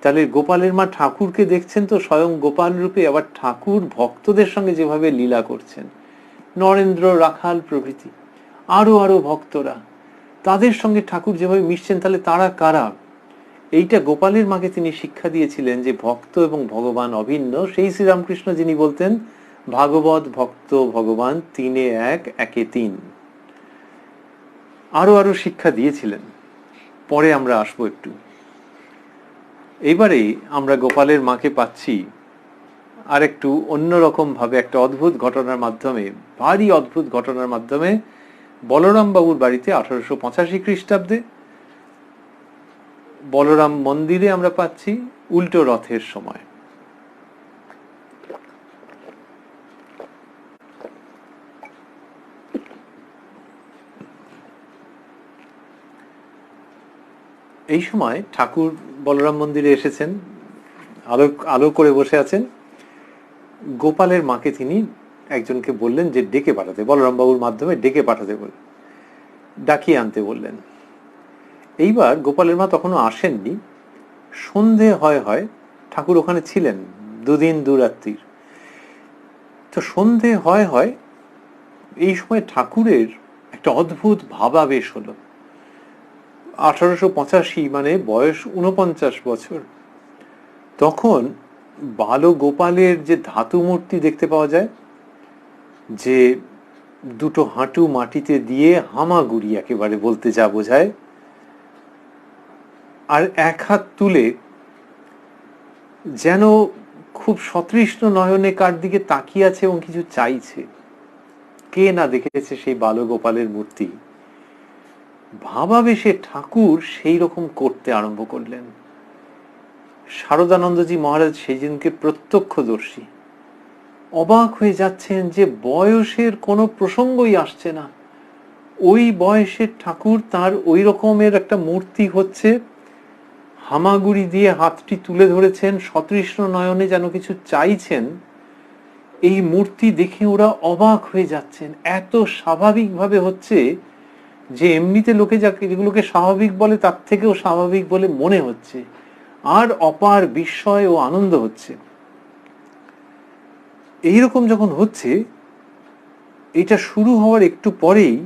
তাহলে গোপালের মা ঠাকুরকে দেখছেন তো স্বয়ং গোপাল রূপে, আবার ঠাকুর ভক্তদের সঙ্গে যেভাবে লীলা করছেন, নরেন্দ্র, রাখাল প্রভৃতি আরো ভক্তরা, তাদের সঙ্গে ঠাকুর যেভাবে মিশছেন, তাহলে তারা কারা? এইটা গোপালের মাকে তিনি শিক্ষা দিয়েছিলেন যে ভক্ত এবং ভগবান অভিন্ন। সেই শ্রীরামকৃষ্ণ যিনি বলতেন, ভাগবত ভক্ত ভগবান তিনে এক, একে তিন। আরো শিক্ষা দিয়েছিলেন, পরে আমরা আসবো একটু। এইবারে আমরা গোপালের মাকে পাচ্ছি আর একটু অন্যরকম ভাবে, একটা অদ্ভুত ঘটনার মাধ্যমে, ভারী অদ্ভুত ঘটনার মাধ্যমে। বলরাম বাবুর বাড়িতে 1885 খ্রিস্টাব্দে বলরাম মন্দিরে আমরা পাচ্ছি উল্টো রথের সময়। এই সময় ঠাকুর বলরাম মন্দিরে এসেছেন, আলো করে বসে আছেন। গোপালের মাকে তিনি একজনকে বললেন যে ডেকে পাঠাতে, বলরাম বাবুর মাধ্যমে ডেকে পাঠাতে বললেন, ডাকিয়ে আনতে বললেন। এইবার গোপালের মা তখনও আসেননি, সন্ধে হয়, ঠাকুর ওখানে ছিলেন 2 দিন 2 রাত্রির। তো সন্ধে হয়, এই সময় ঠাকুরের একটা অদ্ভুত ভাবাবেশ হলো। 1885 মানে বয়স 49 বছর। তখন বালগোপালের যে ধাতু মূর্তি দেখতে পাওয়া যায়, যে দুটো হাঁটু মাটিতে দিয়ে হামাগুড়ি একেবারে বলতে যা বোঝায়, আর এক হাত তুলে যেন খুব সতৃষ্ণ নয়নে কার দিকে তাকিয়ে আছে এবং কিছু চাইছে। কে না দেখেছে সেই বালগোপালের মূর্তি? ভাবাবেশে ঠাকুর সেই রকম করতে আরম্ভ করলেন। শারদানন্দজি মহারাজ সেই দিনকে প্রত্যক্ষদর্শী, অবাক হয়ে যাচ্ছেন যে বয়সের কোনো প্রসঙ্গই আসছে না। ওই বয়সের ঠাকুর, তার ওই রকমের একটা মূর্তি হচ্ছে, হামাগুড়ি দিয়ে হাতটি তুলে ধরেছেন, সতৃষ্ণ নয়নে যেন কিছু চাইছেন। এই মূর্তি দেখে ওরা অবাক হয়ে যাচ্ছেন, এত স্বাভাবিকভাবে হচ্ছে যে এমনিতে লোকে যেগুলোকে স্বাভাবিক বলে তার থেকেও স্বাভাবিক বলে মনে হচ্ছে, আর অপার বিস্ময় ও আনন্দ হচ্ছে। এইরকম যখন হচ্ছে, এটা শুরু হওয়ার একটু পরেই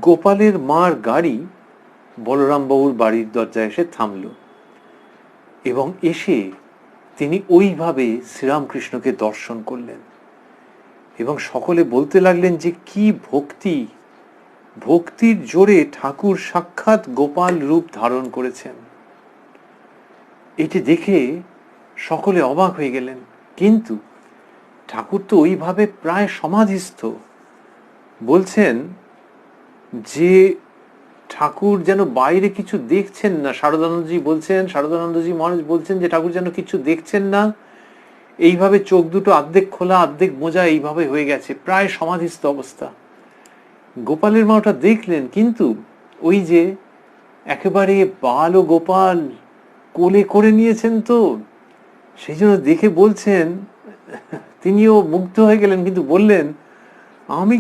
গোপালের মার গাড়ি বলরাম বাবুর বাড়ির দরজায় এসে থামল, এবং এসে তিনি ওইভাবে শ্রীরামকৃষ্ণকে দর্শন করলেন এবং সকলে বলতে লাগলেন যে কি ভক্তি, ভক্তির জোরে ঠাকুর সাক্ষাৎ গোপাল রূপ ধারণ করেছেন। এটি দেখে সকলে অবাক হয়ে গেলেন, কিন্তু ঠাকুর তো ওইভাবে প্রায় সমাধিস্থ। বলছেন যে ঠাকুর যেন বাইরে কিছু দেখছেন না। শারদানন্দজি মহারাজ বলছেন যে ঠাকুর যেন কিছু দেখছেন না, এইভাবে চোখ দুটো অর্ধেক খোলা অর্ধেক মোজা এইভাবে হয়ে গেছে, প্রায় সমাধিস্থ অবস্থা। গোপালের মা ওটা দেখলেন, কিন্তু ওই যে একেবারে বাল ও গোপাল কোলে করে নিয়েছেন, তো সেই জন্য দেখে বলছেন, তিনিও মুগ্ধ হয়ে গেলেন, কিন্তু বললেন, আমি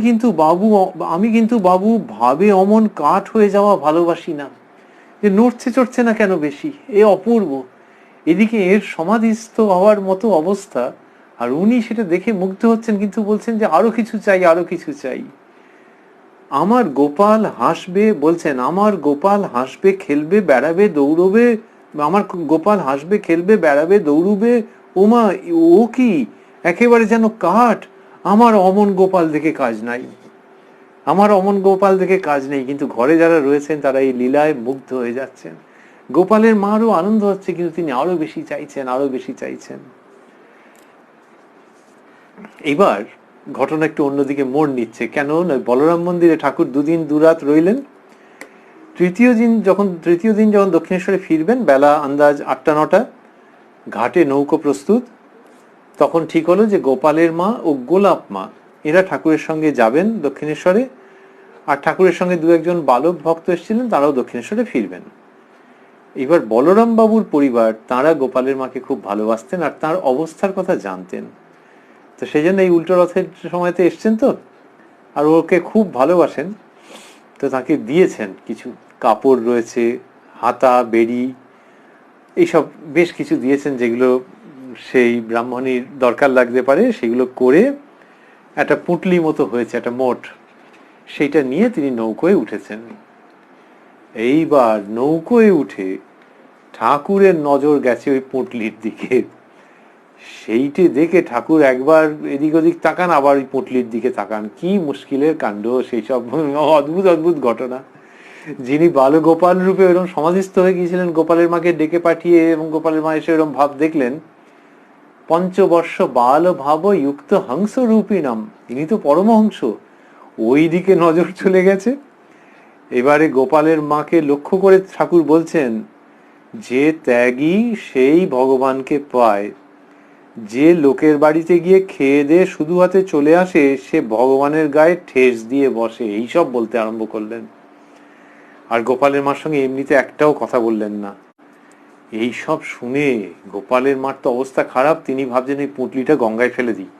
কিন্তু বাবু ভাবে অমন কাঠ হয়ে যাওয়া ভালোবাসি না, যে নড়ছে চড়ছে না কেন বেশি, এ অপূর্ব। এদিকে এর সমাধিস্থ হওয়ার মতো অবস্থা, আর উনি সেটা দেখে মুগ্ধ হচ্ছেন, কিন্তু বলছেন যে আরো কিছু চাই, আরো কিছু চাই। আমার গোপাল হাসবে, বলছেন, আমার গোপাল হাসবে খেলবে বেড়াবে দৌড়বে, আমার গোপাল হাসবে খেলবে বেড়াবে দৌড়বে, ওমা ও কি একেবারে যেন কাঠ। আমার অমন গোপাল দেখে কাজ নাই, আমার অমন গোপাল দেখে কাজ নেই। কিন্তু ঘরে যারা রয়েছেন তারা এই লীলায় মুগ্ধ হয়ে যাচ্ছেন। গোপালের মারও আনন্দ হচ্ছে, কিন্তু তিনি আরো বেশি চাইছেন, আরো বেশি চাইছেন। এবার ঘটনা একটু অন্যদিকে মোড় নিচ্ছে। কেন না, বলরাম মন্দিরে ঠাকুর দুদিন দুরাত রইলেন। তৃতীয় দিন যখন দক্ষিণেশ্বরে ফিরবেন, বেলা আন্দাজ 8-9, ঘাটে নৌকো প্রস্তুত। তখন ঠিক হলো যে গোপালের মা ও গোলাপ মা এরা ঠাকুরের সঙ্গে যাবেন দক্ষিণেশ্বরে, আর ঠাকুরের সঙ্গে দু একজন বালক ভক্ত এসেছিলেন, তারাও দক্ষিণেশ্বরে ফিরবেন। এবার বলরাম বাবুর পরিবার, তারা গোপালের মাকে খুব ভালোবাসতেন আর তার অবস্থার কথা জানতেন, তো সেই জন্য এই উল্টো রথের সময়তে এসছেন তো, আর ওকে খুব ভালোবাসেন, তো তাকে দিয়েছেন কিছু কাপড় রয়েছে, হাতা বেড়ি, এইসব বেশ কিছু দিয়েছেন, যেগুলো সেই ব্রাহ্মণীর দরকার লাগতে পারে। সেগুলো করে একটা পুঁটলি মতো হয়েছে, একটা মোট, সেইটা নিয়ে তিনি নৌকোয় উঠেছেন। এইবার নৌকোয় উঠে ঠাকুরের নজর গেছে ওই পুঁটলির দিকে। সেইটি দেখে ঠাকুর একবার এদিক ওদিক তাকান, আবার ওই পুঁটলির দিকে তাকান। কি মুশকিলের কাণ্ড, সেই সব অদ্ভুত অদ্ভুত ঘটনা। যিনি বালগোপাল রূপে এরকম সমাধিস্থ হয়ে গিয়েছিলেন, গোপালের মাকে ডেকে পাঠিয়ে, এবং গোপালের মা এসে এরকম ভাব দেখলেন, পঞ্চবর্ষ বাল ভাব যুক্ত হংস রূপিণাম, ইনি তো পরমহংস, ওই দিকে নজর চলে গেছে। এবারে গোপালের মাকে লক্ষ্য করে ঠাকুর বলছেন, যে ত্যাগী সেই ভগবানকে পায়, যে লোকের বাড়িতে গিয়ে খেয়ে দিয়ে শুধু হাতে চলে আসে, সে ভগবানের গায়ে ঠেস দিয়ে বসে, এইসব বলতে আরম্ভ করলেন। আর গোপালের মার সঙ্গে এমনিতে একটাও কথা বললেন না। এই সব শুনে গোপালের মার তো অবস্থা খারাপ, তিনি ভাবছেন এই পুঁটলিটা গঙ্গায় ফেলে দিই,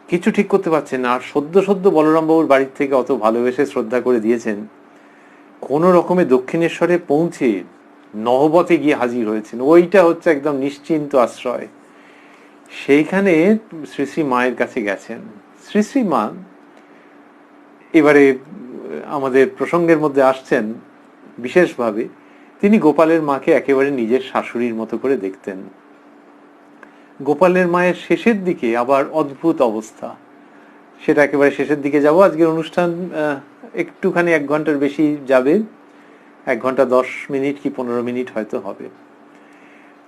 কিছু ঠিক করতে পারছেন না। আর সদ্য বলরাম বাবুর বাড়ির থেকে অত ভালোবেসে শ্রদ্ধা করে দিয়েছেন, কোন রকমে দক্ষিণেশ্বরে পৌঁছে নহবতে গিয়ে হাজির হয়েছেন। ওইটা হচ্ছে একদম নিশ্চিন্ত আশ্রয়। সেইখানে শ্রী শ্রী মায়ের কাছে গেছেন। শ্রী শ্রী মা এবারে আমাদের প্রসঙ্গের মধ্যে আসছেন বিশেষভাবে। তিনি গোপালের মাকে একেবারে নিজের শাশুড়ির মতো করে দেখতেন। গোপালের মায়ের শেষের দিকে আবার অদ্ভুত অবস্থা, সেটা একেবারে শেষের দিকে যাব। আজকের অনুষ্ঠান একটুখানি 1 ঘন্টার বেশি যাবে, 1 ঘন্টা 10 মিনিট কি 15 মিনিট হয়তো হবে।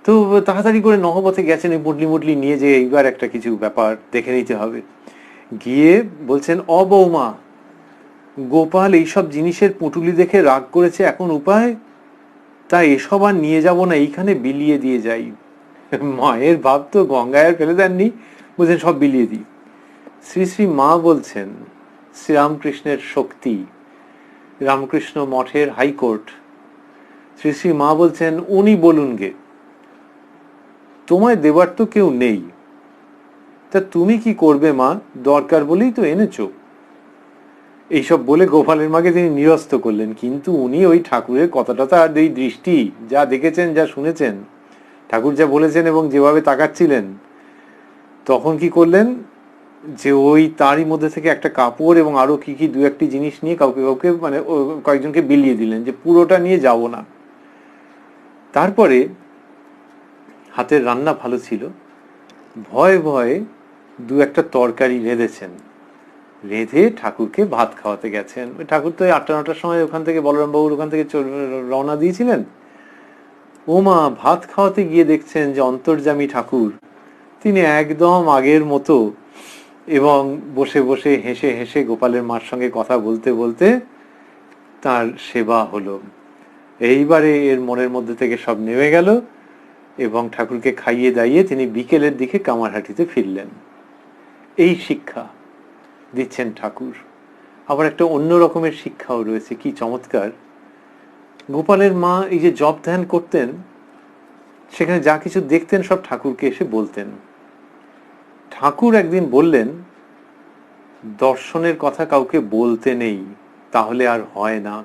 তো তাড়াতাড়ি করে নহবতে গেছেন এই মুটলি নিয়ে, যে এইবার একটা কিছু ব্যাপার দেখে নিতে হবে। গিয়ে বলছেন, বৌমা, গোপাল এইসব জিনিসের পুঁটুলি দেখে রাগ করেছে, এখন উপায়, তা এসব আর নিয়ে যাব না, এইখানে বিলিয়ে দিয়ে যাই। মায়ের ভাব তো গঙ্গায় আর ফেলে দেননি, বলছেন সব বিলিয়ে দিই। শ্রী শ্রী মা বলছেন, শ্রীরামকৃষ্ণের শক্তি, রামকৃষ্ণ মঠের হাইকোর্ট, শ্রী শ্রী মা বলছেন, উনি বলুন গে, তোমায় দেবার তো কেউ নেই, তা তুমি কি করবে মা, দরকার বলেই তো এনেছো। এইসব বলে গোপালের মাকে তিনি নিরস্ত করলেন। কিন্তু উনি ওই ঠাকুরের কথাটা, আর এই দৃষ্টি, যা দেখেছেন যা শুনেছেন, ঠাকুর যা বলেছেন এবং যেভাবে তাকাচ্ছিলেন, তখন কি করলেন, যে ওই তারই মধ্যে থেকে একটা কাপড় এবং আরো কি কি 2-1টি জিনিস নিয়ে কাউকে মানে কয়েকজনকে বিলিয়ে দিলেন, যে পুরোটা নিয়ে যাব না। তারপরে হাতের রান্না ভালো ছিল, ভয়ে ভয়ে 2-1টা তরকারি রেঁধেছেন, রেঁধে ঠাকুরকে ভাত খাওয়াতে গেছেন। ঠাকুর তো 8টা-9টার সময় ওখান থেকে বলরাম বাবুর ওখান থেকে রওনা দিয়েছিলেন। ওমা, ভাত খাওয়াতে গিয়ে দেখছেন যে অন্তর্যামী ঠাকুর তিনি একদম আগের মতো, এবং বসে বসে হেসে হেসে গোপালের মার সঙ্গে কথা বলতে বলতে তার সেবা হলো। এইবারে এর মনের মধ্যে থেকে সব নেমে গেল, এবং ঠাকুরকে খাইয়ে দাইয়ে তিনি বিকেলের দিকে কামারহাটিতে ফিরলেন। এই শিক্ষা দিচ্ছেন ঠাকুর। আবার একটা অন্য রকমের শিক্ষাও রয়েছে, কি চমৎকার। গোপালের মা এই যে জপ ধ্যান করতেন, সেখানে যা কিছু দেখতেন সব ঠাকুরকে এসে বলতেন। ঠাকুর একদিন বললেন, দর্শনের কথা কাউকে বলতে নেই, তাহলে আর হয় না।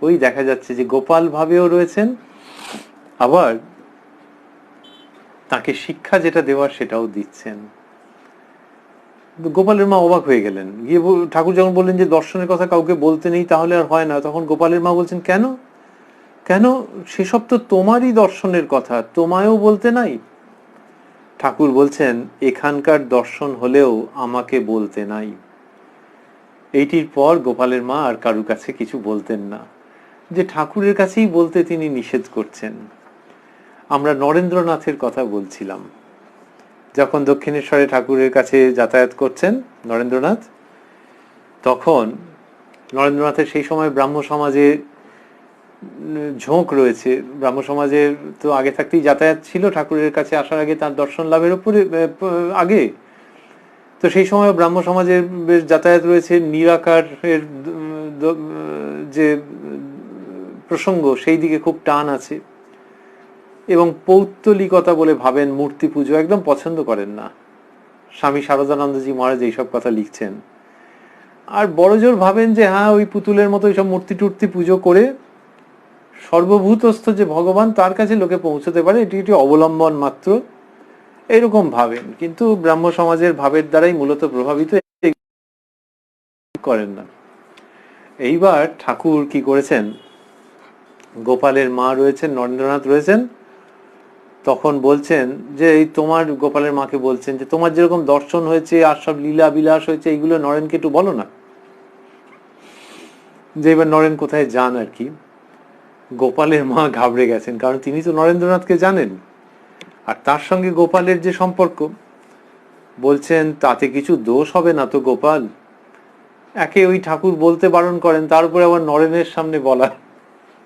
ওই দেখা যাচ্ছে যে গোপাল ভাবেও রয়েছেন, আবার তাকে শিক্ষা যেটা দেওয়ার সেটাও দিচ্ছেন। গোপালের মা অবাক হয়ে গেলেন। গিয়ে ঠাকুর যখন বললেন যে দর্শনের কথা কাউকে বলতে নেই তাহলে আর হয় না, তখন গোপালের মা বলছেন, কেন কেন, সেসব তো তোমারই দর্শনের কথা, তোমায়ও বলতে নাই। ঠাকুর বলছেন, এখানকার দর্শন হলেও আমাকে বলতে নাই। এইটির পর গোপালের মা আর কারুর কাছে কিছু বলতেন না, যে ঠাকুরের কাছেই বলতে তিনি নিষেধ করছেন। আমরা নরেন্দ্রনাথের কথা বলছিলাম, যখন দক্ষিণেশ্বরে ঠাকুরের কাছে যাতায়াত করছেন নরেন্দ্রনাথ, তখন নরেন্দ্রনাথের সেই সময় ব্রাহ্ম সমাজে ঝোঁক রয়েছে। ব্রাহ্ম সমাজের তো আগে থাকতেই যাতায়াত ছিল ঠাকুরের কাছে আসার আগে, তার দর্শন লাভের উপরে আগে। তো সেই সময় ব্রাহ্ম সমাজের বেশ যাতায়াত রয়েছে। নিরাকারের যে প্রসঙ্গ, সেই দিকে খুব টান আছে, এবং পৌত্তলিকতা বলে ভাবেন, মূর্তি পুজো একদম পছন্দ করেন না। স্বামী শারদানন্দজি মহারাজ এইসব কথা লিখছেন। আর বড়জোর ভাবেন যে হ্যাঁ, ওই পুতুলের মতো এইসব মূর্তি টুর্তি পুজো করে সর্বভূতস্থ যে ভগবান, তার কাছে লোকে পৌঁছতে পারে, এটি একটি অবলম্বন মাত্র, এরকম ভাবেন। কিন্তু ব্রাহ্ম সমাজের ভাবের দ্বারাই মূলত প্রভাবিত, করেন না। এইবার ঠাকুর কি করেছেন, গোপালের মা রয়েছেন, নরেন্দ্রনাথ রয়েছেন, তখন বলছেন যে এই তোমার, গোপালের মাকে বলছেন যে তোমার যেরকম দর্শন হয়েছে আর সব লীলা বিলাস হয়েছে, এইগুলো নরেনকে একটু বলো না। যে এবার নরেন কোথায় যান আর কি। গোপালের মা ঘাবড়ে গেছেন, কারণ তিনি তো নরেন্দ্রনাথকে জানেন, আর তার সঙ্গে গোপালের যে সম্পর্ক। বলছেন, তাতে কিছু দোষ হবে না তো গোপাল? একে ওই ঠাকুর বলতে বারণ করেন, তার উপরে আবার নরেনের সামনে বলা।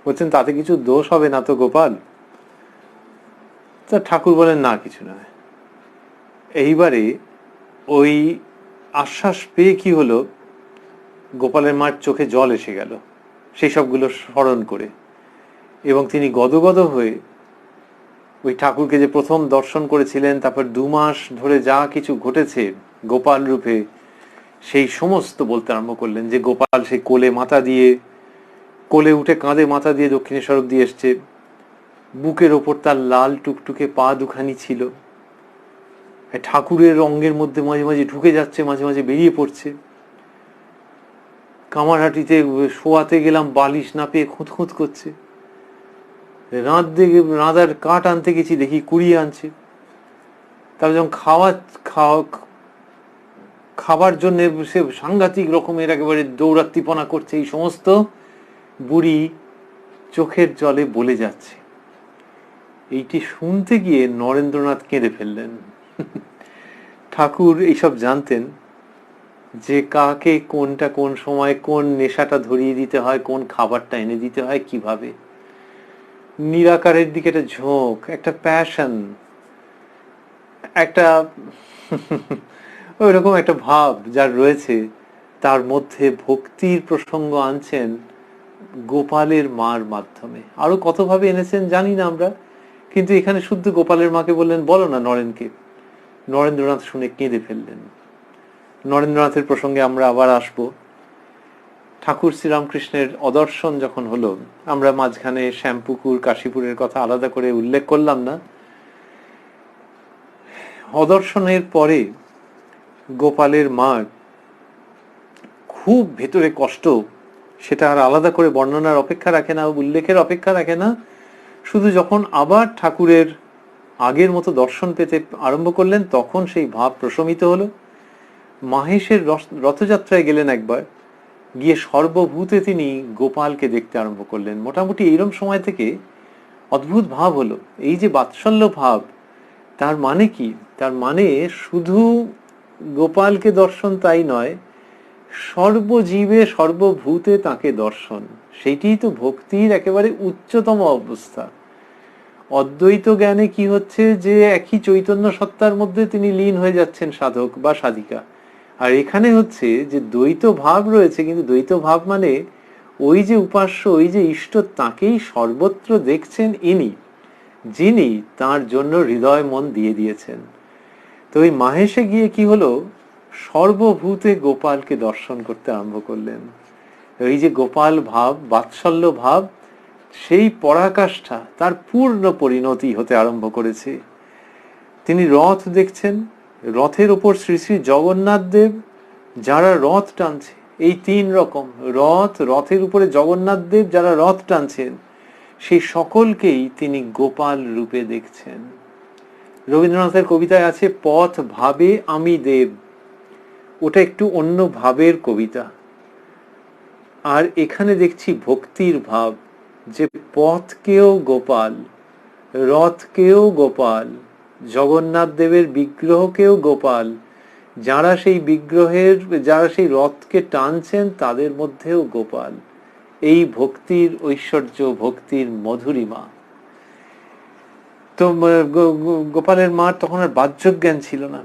বলছেন, তাতে কিছু দোষ হবে না তো গোপাল? তা ঠাকুর বলেন, না, কিছু নয়। এইবারে ওই আশ্বাস পেয়ে কি হলো, গোপালের মার চোখে জল এসে গেল সেই সবগুলো স্মরণ করে, এবং তিনি গদগদ হয়ে ওই ঠাকুরকে যে প্রথম দর্শন করেছিলেন, তারপর 2 মাস ধরে যা কিছু ঘটেছে গোপাল রূপে, সেই সমস্ত বলতে আরম্ভ করলেন। যে গোপাল সেই কোলে মাথা দিয়ে, কোলে উঠে কাঁধে মাথা দিয়ে দক্ষিণেশ্বর দিয়ে এসছে, বুকের ওপর তার লাল টুকটুকে পা দুখানি ছিল, ঠাকুরের অঙ্গের মধ্যে মাঝে মাঝে ঢুকে যাচ্ছে, মাঝে মাঝে বেরিয়ে পড়ছে। কামারহাটিতে শোয়াতে গেলাম, বালিশ না পেয়ে খুঁতখুঁত করছে। রাঁধার কাঠ আনতে গেছি, দেখি কুড়িয়ে আনছে। তারপর যখন খাবার জন্য সে সাংঘাতিক রকমের একেবারে দৌড়াত্তিপনা করছে, এই সমস্ত বুড়ি চোখের জলে বলে যাচ্ছে। এইটি শুনতে গিয়ে নরেন্দ্রনাথ কেঁদে ফেললেন। ঠাকুর এইসব জানতেন, যে কাকে কোনটা কোন সময় কোন নেশাটা ধরিয়ে দিতে হয়, কোন খাবারটা এনে দিতে হয়, কিভাবে। নিরাকারের দিকে একটা ঝোঁক, একটা প্যাশন, একটা ওই রকম একটা ভাব যার রয়েছে, তার মধ্যে ভক্তির প্রসঙ্গ আনছেন গোপালের মার মাধ্যমে। আরো কতভাবে এনেছেন জানি না আমরা, কিন্তু এখানে শুদ্ধ গোপালের মাকে বললেন, বলো না নরেনকে। নরেন্দ্রনাথ শুনে কেঁদে ফেললেন। নরেন্দ্রনাথের প্রসঙ্গে আমরা আবার আসবো। ঠাকুর শ্রীরামকৃষ্ণের অদর্শন যখন হলো, আমরা মাঝখানে শ্যামপুকুর, কাশীপুরের কথা আলাদা করে উল্লেখ করলাম না। অদর্শনের পরে গোপালের মার খুব ভেতরে কষ্ট, সেটা আর আলাদা করে বর্ণনার অপেক্ষা রাখে না, উল্লেখের অপেক্ষা রাখে না। শুধু যখন আবার ঠাকুরের আগের মতো দর্শন পেতে আরম্ভ করলেন, তখন সেই ভাব প্রশমিত হলো। মাহেশের রথযাত্রায় গেলেন একবার, গিয়ে সর্বভূতে তিনি গোপালকে দেখতে আরম্ভ করলেন। মোটামুটি এইরকম সময় থেকে অদ্ভুত ভাব হলো, এই যে বাৎসল্য ভাব, তার মানে কি? তার মানে শুধু গোপালকে দর্শন তাই নয়, সর্বজীবে সর্বভূতে তাকে দর্শন। সেইটিই তো ভক্তির একেবারে উচ্চতম অবস্থা। অদ্বৈত জ্ঞানে কি হচ্ছে, যে একই চৈতন্য সত্তার মধ্যে তিনি লীন হয়ে যাচ্ছেন সাধক বা সাধিকা। আর এখানে হচ্ছে যে দ্বৈত ভাব রয়েছে, কিন্তু দ্বৈত ভাব মানে ওই যে উপাস্য, ওই যে ইষ্ট, তাকেই সর্বত্র দেখছেন ইনি, যিনি তার জন্য হৃদয় মন দিয়ে দিয়েছেন। তো ওই মাহেশে গিয়ে কি হলো, সর্বভূতে গোপালকে দর্শন করতে আরম্ভ করলেন। এই যে গোপাল ভাব, বাৎসল্য ভাব, সেই পরাকাষ্ঠা তার পূর্ণ পরিণতি হতে আরম্ভ করেছে। তিনি রথ দেখছেন, রথের ওপর শ্রী শ্রী জগন্নাথ দেব, যারা রথ টানছে, এই তিন রকম রথ, রথের উপরে জগন্নাথ দেব যারা রথ টানছেন, সেই সকলকেই তিনি গোপাল রূপে দেখছেন। রবীন্দ্রনাথের কবিতায় আছে পথ ভাবে আমি দেব, ওটা একটু অন্য ভাবের কবিতা। আর এখানে দেখছি ভক্তির ভাব, যে পথকেও গোপাল, রথকেও গোপাল, জগন্নাথ দেবের বিগ্রহকেও গোপাল, যারা সেই বিগ্রহের, যারা সেই রথকে টানছেন তাদের মধ্যেও গোপাল। এই ভক্তির ঐশ্বর্য, ভক্তির মধুরিমা। তো গোপালের মার তখন আর বাহ্যজ্ঞান ছিল না।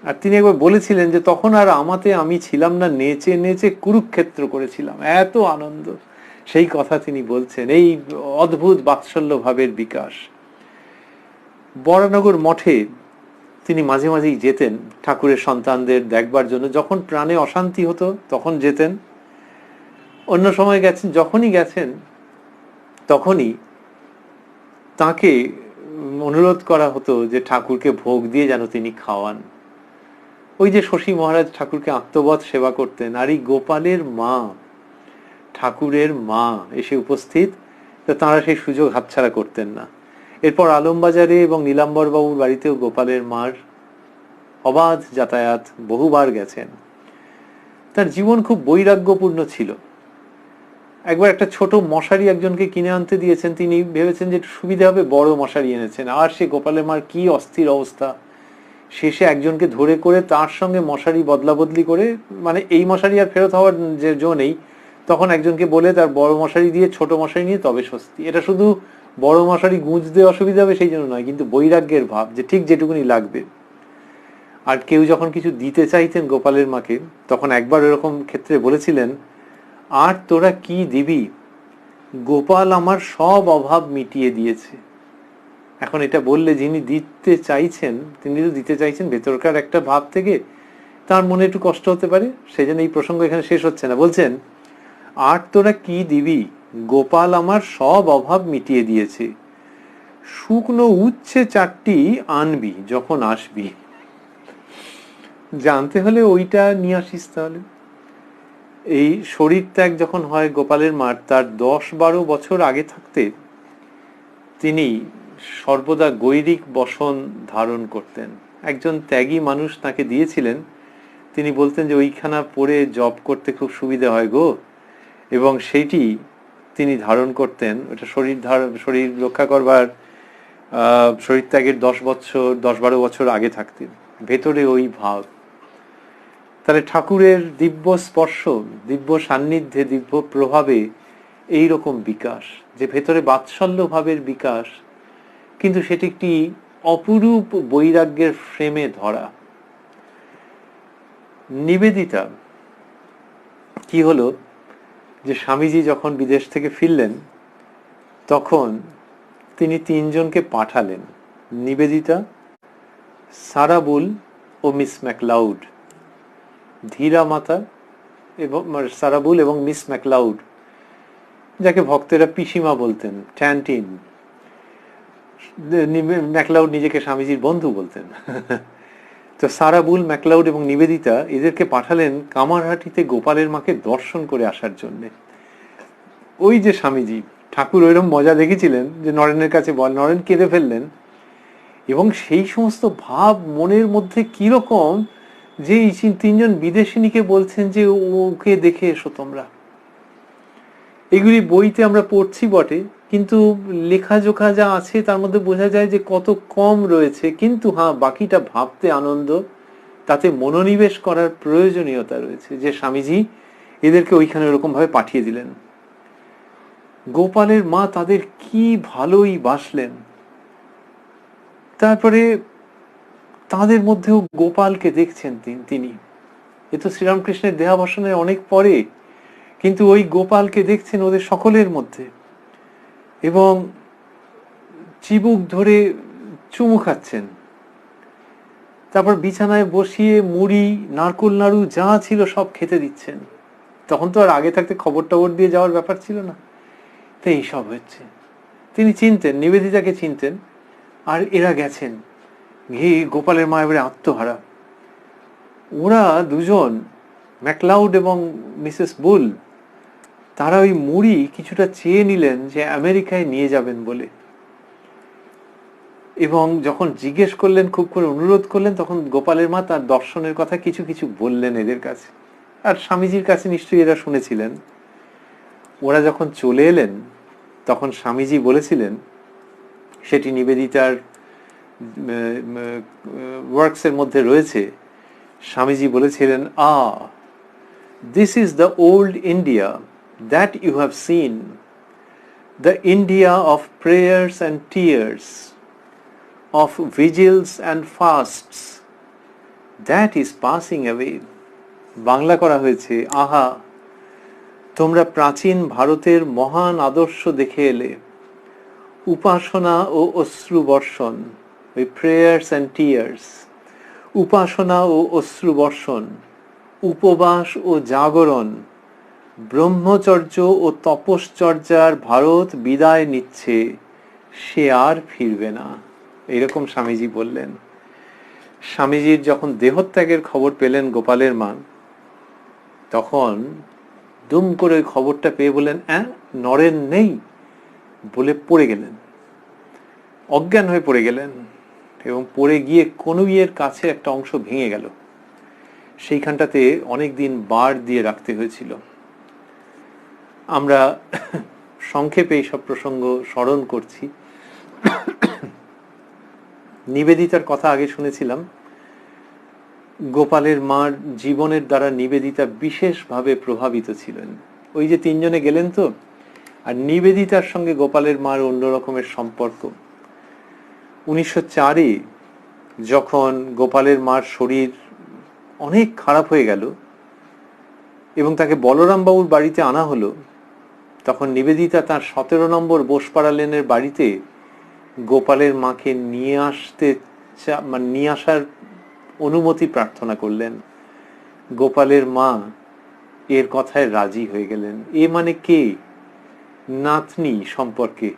আর তিনি একবার বলেছিলেন যে তখন আর আমাতে আমি ছিলাম না, নেচে নেচে কুরুক্ষেত্র করেছিলাম, এত আনন্দ। সেই কথা তিনি বলছেন, এই অদ্ভুত বাৎসল্য ভাবের বিকাশ। বরানগর মঠে তিনি মাঝে মাঝেই যেতেন ঠাকুরের সন্তানদের দেখবার জন্য। যখন প্রাণে অশান্তি হতো তখন যেতেন, অন্য সময় গেছেন, যখনই গেছেন তখনই তাকে অনুরোধ করা হতো যে ঠাকুরকে ভোগ দিয়ে যেন তিনি খাওয়ান। ওই যে শশী মহারাজ ঠাকুরকে আত্মবৎ সেবা করতেন, আর এই গোপালের মা, ঠাকুরের মা এসে উপস্থিত, তো তাঁরা সেই সুযোগ হাতছাড়া করতেন না। এরপর আলমবাজারে এবং নীলাম্বর বাবুর বাড়িতেও গোপালের মার অবাধ যাতায়াত, বহুবার গেছেন। তার জীবন খুব বৈরাগ্যপূর্ণ ছিল। একবার একটা ছোট মশারি একজনকে কিনে আনতে দিয়েছেন, তিনি ভেবেছেন যে একটু সুবিধা হবে, বড় মশারি এনেছেন। আর সে গোপালের মার কি অস্থির অবস্থা, শেষে একজনকে ধরে করে তার সঙ্গে মশারি বদলা বদলি করে, মানে এই মশারি আর ফেরত হওয়ার যে জো নেই, তখন একজনকে বলে তার বড় মশারি দিয়ে ছোট মশারি নিয়ে তবে স্বস্তি। এটা শুধু বড় মশারি গুঁজতে অসুবিধা হবে সেই জন্য নয়, কিন্তু বৈরাগ্যের ভাব, যে ঠিক যেটুকুনি লাগবে। আর কেউ যখন কিছু দিতে চাইতেন গোপালের মাকে, তখন একবার এরকম ক্ষেত্রে বলেছিলেন, আর তোরা কি দিবি, গোপাল আমার সব অভাব মিটিয়ে দিয়েছে। এখন এটা বললে যিনি দিতে চাইছেন, তিনি তো দিতে চাইছেন ভেতরকার একটা ভাব থেকে, তার মনে একটু কষ্ট হতে পারে, সেই জন্য এই প্রসঙ্গ এখানে শেষ হচ্ছে না। বলছেন, আর তোরা কি দিবি, গোপাল আমার সব অভাব মিটিয়ে দিয়েছে, শুকনো উচ্ছে চারটি আনবি যখন আসবি। জানতে হলে ওইটা নিয়ে আসিস। তাহলে এই শরীর ত্যাগ যখন হয় গোপালের মার, তার 10-12 বছর আগে থাকতে তিনি সর্বদা গৈরিক বসন ধারণ করতেন। একজন ত্যাগী মানুষ তাকে দিয়েছিলেন, তিনি বলতেন যে ওইখানা পরে জপ করতে খুব সুবিধা হয় গো, এবং সেইটি তিনি ধারণ করতেন। ওটা শরীর রক্ষা করবার, শরীর ত্যাগের 10-12 বছর আগে থাকতেন। ভেতরে ওই ভাব। তাহলে ঠাকুরের দিব্য স্পর্শ, দিব্য সান্নিধ্যে, দিব্য প্রভাবে এইরকম বিকাশ, যে ভেতরে বাৎসল্য ভাবের বিকাশ, কিন্তু সেটি একটি অপরূপ বৈরাগ্যের ফ্রেমে ধরা। নিবেদিতা কি হলো, যে স্বামীজি যখন বিদেশ থেকে ফিরলেন তখন তিনি 3 জনকে পাঠালেন, নিবেদিতা, সারাবুল ও মিস ম্যাকলাউড। ধীরা মাতা এবং সারাবুল এবং মিস ম্যাকলাউড, যাকে ভক্তেরা পিসিমা বলতেন, ট্যান্টিন। ম্যাকলাউড নিজেকে স্বামীজির বন্ধু বলতেন। তো সারাবুল, ম্যাকলাউড এবং নিবেদিতা, এদেরকে পাঠালেন কামারহাটিতে গোপালের মাকে দর্শন করে আসার জন্য। ওই যে স্বামীজি, ঠাকুর ওইরকম মজা দেখেছিলেন যে নরেনের কাছে বল, নরেন কেঁদে ফেললেন। এবং সেই সমস্ত ভাব মনের মধ্যে কিরকম, যে এই তিনজন বিদেশিনীকে বলছেন যে ওকে দেখে এসো তোমরা। এগুলি বইতে আমরা পড়ছি বটে, কিন্তু লেখাজোখা যা আছে তার মধ্যে বোঝা যায় যে কত কম রয়েছে। কিন্তু হ্যাঁ, বাকিটা ভাবতে আনন্দ, তাতে মনোনিবেশ করার প্রয়োজনীয়তা রয়েছে, যে স্বামীজি এদেরকে ওইখানে ওরকম ভাবে পাঠিয়ে দিলেন। গোপালের মা তাদের কি ভালোই বাসলেন। তারপরে তাদের মধ্যেও গোপালকে দেখছেন তিনি। এ তো শ্রীরামকৃষ্ণের দেহাবসানের অনেক পরে, কিন্তু ওই গোপালকে দেখছেন ওদের সকলের মধ্যে, এবং চিবুক ধরে চুমু খাচ্ছেন। তারপর বিছানায় বসিয়ে মুড়ি, নারকোল নাড়ু যা ছিল সব খেতে দিচ্ছেন। তখন তো আর আগে থাকতে খবর টবর দিয়ে যাওয়ার ব্যাপার ছিল না। তো এইসব হচ্ছে। তিনি চিনতেন, নিবেদিতাকে চিনতেন, আর এরা গেছেন গিয়ে গোপালের মা এবারে আত্মহারা। ওরা দুজন, ম্যাকলাউড এবং মিসেস বুল, তারা ওই মুড়ি কিছুটা চেয়ে নিলেন যে আমেরিকায় নিয়ে যাবেন বলে, এবং যখন জিজ্ঞেস করলেন, খুব করে অনুরোধ করলেন, তখন গোপালের মা তার দর্শনের কথা কিছু কিছু বললেন এদের কাছে। আর স্বামীজির কাছে নিশ্চয়ই এরা শুনেছিলেন। ওরা যখন চলে এলেন তখন স্বামীজি বলেছিলেন, সেটি নিবেদিতার ওয়ার্কসের মধ্যে রয়েছে, স্বামীজি বলেছিলেন, this is the old India that you have seen, the India of prayers and tears, of vigils and fasts, that is passing away. Bangla করা হয়েছে, আহা, তোমরা প্রাচীন ভারতের মহান আদর্শ দেখে এলে। উপাসনা ও অশ্রু বর্ষণ, ওই প্রেয়ার্স অ্যান্ড টিয়ার্স, উপাসনা ও অশ্রু বর্ষণ, উপবাস ও জাগরণ, ব্রহ্মচর্য ও তপশ্চর্যার ভারত বিদায় নিচ্ছে, সে আর ফিরবে না। এইরকম স্বামীজি বললেন। স্বামীজির যখন দেহত্যাগের খবর পেলেন গোপালের মা, তখন দুম করে ওই খবরটা পেয়ে বললেন, নরেন নেই, বলে পড়ে গেলেন, অজ্ঞান হয়ে পড়ে গেলেন, এবং পড়ে গিয়ে কনুইয়ের কাছে একটা অংশ ভেঙে গেল। সেইখানটাতে অনেকদিন বার দিয়ে রাখতে হয়েছিল। আমরা সংক্ষেপে এইসব প্রসঙ্গ স্মরণ করছি। নিবেদিতার কথা আগে শুনেছিলাম। গোপালের মার জীবনের দ্বারা নিবেদিতা বিশেষভাবে প্রভাবিত ছিলেন। ওই যে তিনজনে গেলেন তো, আর নিবেদিতার সঙ্গে গোপালের মার অন্য রকমের সম্পর্ক। 1904-এ যখন গোপালের মার শরীর অনেক খারাপ হয়ে গেল এবং তাকে বলরাম বাবুর বাড়িতে আনা হলো, তখন নিবেদিতা তার 17 নম্বর বোসপাড়া লেনের বাড়িতে গোপালের মাকে নিয়ে আসার অনুমতি প্রার্থনা করলেন। গোপালের মা এর কথায় রাজি হয়ে গেলেন। এ মানে কে? নাতনি সম্পর্কে,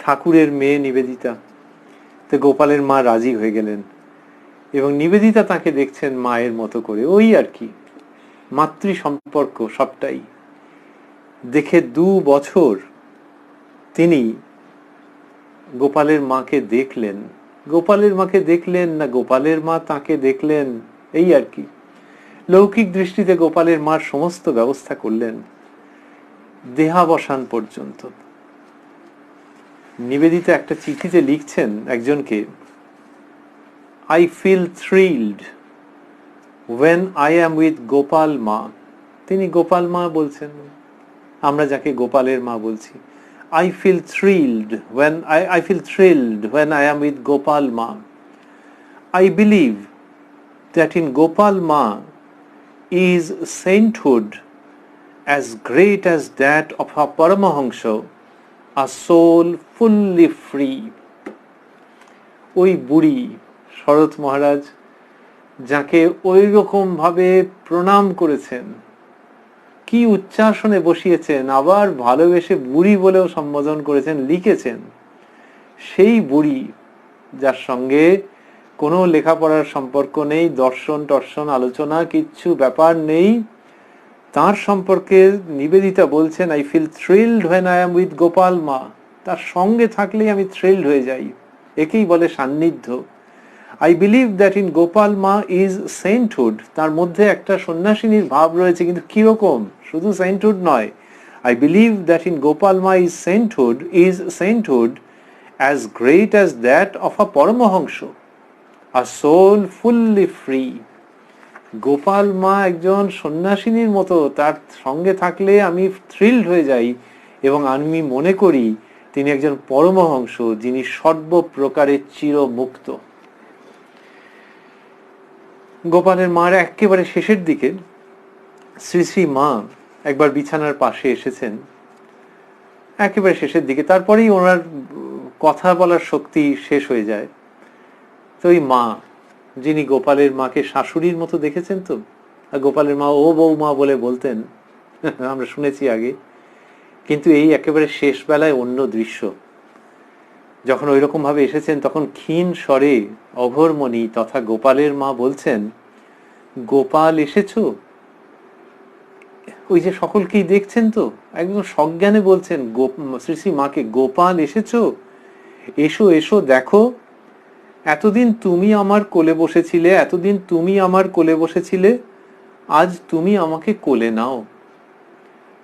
ঠাকুরের মেয়ে নিবেদিতা। তো গোপালের মা রাজি হয়ে গেলেন, এবং নিবেদিতা তাকে দেখছেন মায়ের মতো করে। ওই আর কি, মাতৃ সম্পর্ক সবটাই। দেখে 2 বছর তিনি গোপালের মাকে দেখলেন। গোপালের মাকে দেখলেন না গোপালের মা তাকে দেখলেন, এই আর কি। লৌকিক দৃষ্টিতে গোপালের মার সমস্ত ব্যবস্থা করলেন দেহাবসান পর্যন্ত। নিবেদিতা একটা চিঠিতে লিখছেন একজনকে, I feel thrilled when I am with Gopal মা। তিনি গোপাল মা বলছেন, আমরা যাকে গোপালের মা বলছি। I feel thrilled when I am with Gopal Ma. I believe that in Gopal Ma is sainthood as great as that of a Paramahamsa, a soul fully free. ওই বুড়ি শরৎ মহারাজ যাকে ওই রকম ভাবে প্রণাম করেছেন, কি উচ্চাসনে বসিয়েছেন, আবার ভালোবেসে বুড়ি বলেও সম্বোধন করেছেন, লিখেছেন, সেই বুড়ি যার সঙ্গে কোনো লেখাপড়ার সম্পর্ক নেই, দর্শন টর্শন আলোচনা কিচ্ছু ব্যাপার নেই, তার সম্পর্কে নিবেদিতা বলছেন, I feel thrilled when I am with Gopal মা। তার সঙ্গে থাকলেই আমি থ্রিল্ড হয়ে যাই, একেই বলে সান্নিধ্য। I believe that in Gopal Ma is sainthood, তার মধ্যে একটা সন্ন্যাসিনীর ভাব রয়েছে, কিন্তু কিরকম, শুধু সেন্টহুড নয়। I believe that in Gopal Ma is sainthood as great as that of a Paramahamsa, a soul fully free. Gopal মা একজন সন্ন্যাসিনীর মতো, তার সঙ্গে থাকলে আমি থ্রিলড হয়ে যাই এবং আমি মনে করি তিনি একজন পরমহংস, যিনি সর্বপ্রকারের চিরমুক্ত। গোপালের মার একেবারে শেষের দিকে শ্রী শ্রী মা একবার বিছানার পাশে এসেছেন, একেবারে শেষের দিকে, তারপরেই ওনার কথা বলার শক্তি শেষ হয়ে যায়। তো ওই মা, যিনি গোপালের মাকে শাশুড়ির মতো দেখেছেন, তো গোপালের মা ও বৌমা বলে বলতেন, আমরা শুনেছি আগে, কিন্তু এই একেবারে শেষ বেলায় অন্য দৃশ্য। যখন ওই রকম ভাবে এসেছেন তখন ক্ষীণ স্বরে অঘোরমণি তথা গোপালের মা বলছেন, গোপাল এসেছো? ওই যে সকলকেই দেখছেন, তো একদম সজ্ঞানে বলছেন শ্রী শ্রী মাকে, গোপাল এসেছো? এসো এসো, দেখো, এতদিন তুমি আমার কোলে বসেছিলে, এতদিন তুমি আমার কোলে বসেছিলে, আজ তুমি আমাকে কোলে নাও।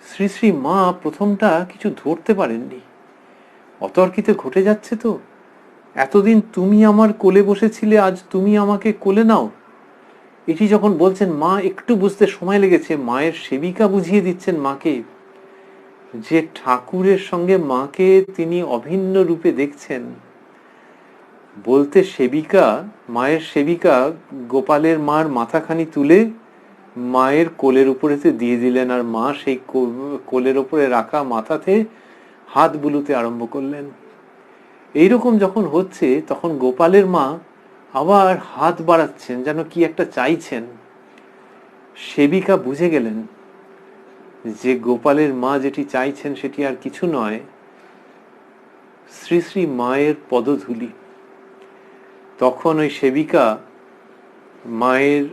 শ্রী শ্রী মা প্রথমটা কিছু ধরতে পারেননি, অতর্কিতে ঘটে যাচ্ছে তো, এতদিন তুমি আমার কোলে বসেছিলে, আজ তুমি আমাকে কোলে নাও। এটি যখন বলছেন, মা একটু বুঝতে সময় লেগেছে। মায়ের সেবিকা বুঝিয়ে দিচ্ছেন মাকে যে ঠাকুরের সঙ্গে মাকে তিনি অভিন্ন রূপে দেখছেন। বলতে সেবিকা, মায়ের সেবিকা গোপালের মার মাথাখানি তুলে মায়ের কোলের উপরেতে দিয়ে দিলেন, আর মা সেই কোলের উপরে রাখা মাথাতে হাত বুলোতে আরম্ভ করলেন। এইরকম যখন হচ্ছে তখন গোপালের মা আবার হাত বাড়াচ্ছেন, যেন কি একটা চাইছেন। সেবিকা বুঝে গেলেন যে গোপালের মা যেটি চাইছেন সেটি আর কিছু নয়, শ্রী শ্রী মায়ের পদধূলি। তখন ওই সেবিকা মায়ের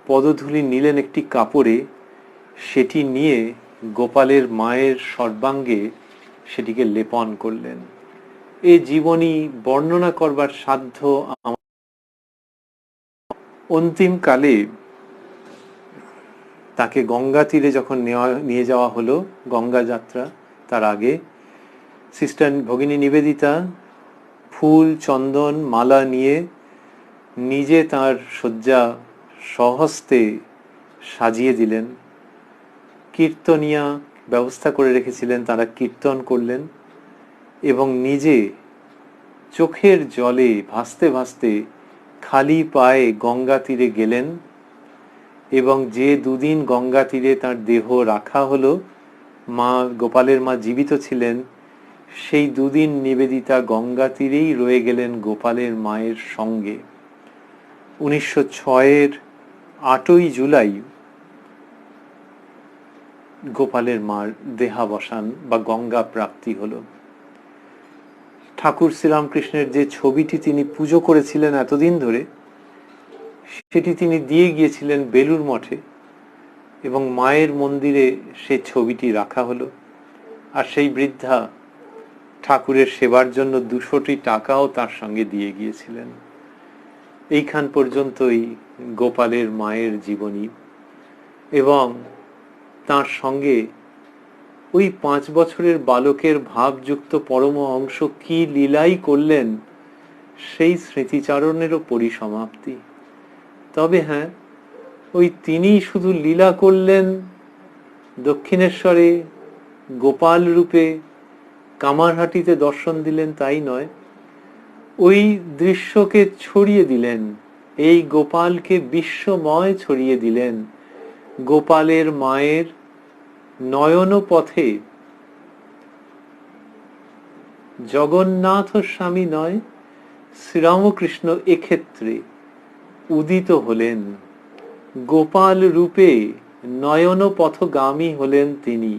পদধূলি নিলেন একটি কাপড়ে, সেটি নিয়ে গোপালের মায়ের সর্বাঙ্গে সেটিকে লেপন করলেন। এই জীবনী বর্ণনা করবার সাধ্য আমার। অন্তিম কালে তাকে গঙ্গা তীরে যখন নিয়ে যাওয়া হলো, গঙ্গা যাত্রা, তার আগে সিস্টার ভগিনী নিবেদিতা ফুল চন্দন মালা নিয়ে নিজে তার শয্যা স্বহস্তে সাজিয়ে দিলেন। কীর্তনিয়া ব্যবস্থা করে রেখেছিলেন, তারা কীর্তন করলেন এবং নিজে চোখের জলে ভাসতে ভাসতে খালি পায়ে গঙ্গা তীরে গেলেন। এবং যে দুদিন গঙ্গা তীরে তার দেহ রাখা হলো, মা গোপালের মা জীবিত ছিলেন, সেই দুদিন নিবেদিতা গঙ্গা তীরেই রয়ে গেলেন গোপালের মায়ের সঙ্গে। 1906-এর 8ই জুলাই গোপালের মার দেহাবসান বা গঙ্গা প্রাপ্তি হলো। ঠাকুর শ্রীরামকৃষ্ণের যে ছবিটি তিনি পুজো করেছিলেন এতদিন ধরে, সেটি তিনি দিয়ে গিয়েছিলেন বেলুর মঠে, এবং মায়ের মন্দিরে সেই ছবিটি রাখা হলো। আর সেই বৃদ্ধা ঠাকুরের সেবার জন্য 200টি টাকাও তার সঙ্গে দিয়ে গিয়েছিলেন। এইখান পর্যন্তই গোপালের মায়ের জীবনী। এবং তার সঙ্গে ওই 5 বছরের বালকের ভাবযুক্ত পরমহংস কি লীলাই করলেন, সেই স্মৃতিচারণেরও পরিসমাপ্তি। তবে হ্যাঁ, ওই তিনি শুধু লীলা করলেন দক্ষিণেশ্বরে গোপাল রূপে, কামারহাটিতে দর্শন দিলেন, তাই নয়, ওই দৃশ্যকে ছড়িয়ে দিলেন, এই গোপালকে বিশ্বময় ছড়িয়ে দিলেন। গোপালের মায়ের নয়ন পথে জগন্নাথ স্বামী নয়, শ্রীরামকৃষ্ণ এক্ষেত্রে উদিত হলেন। গোপাল রূপে নয়ন পথগামী হলেন তিনি।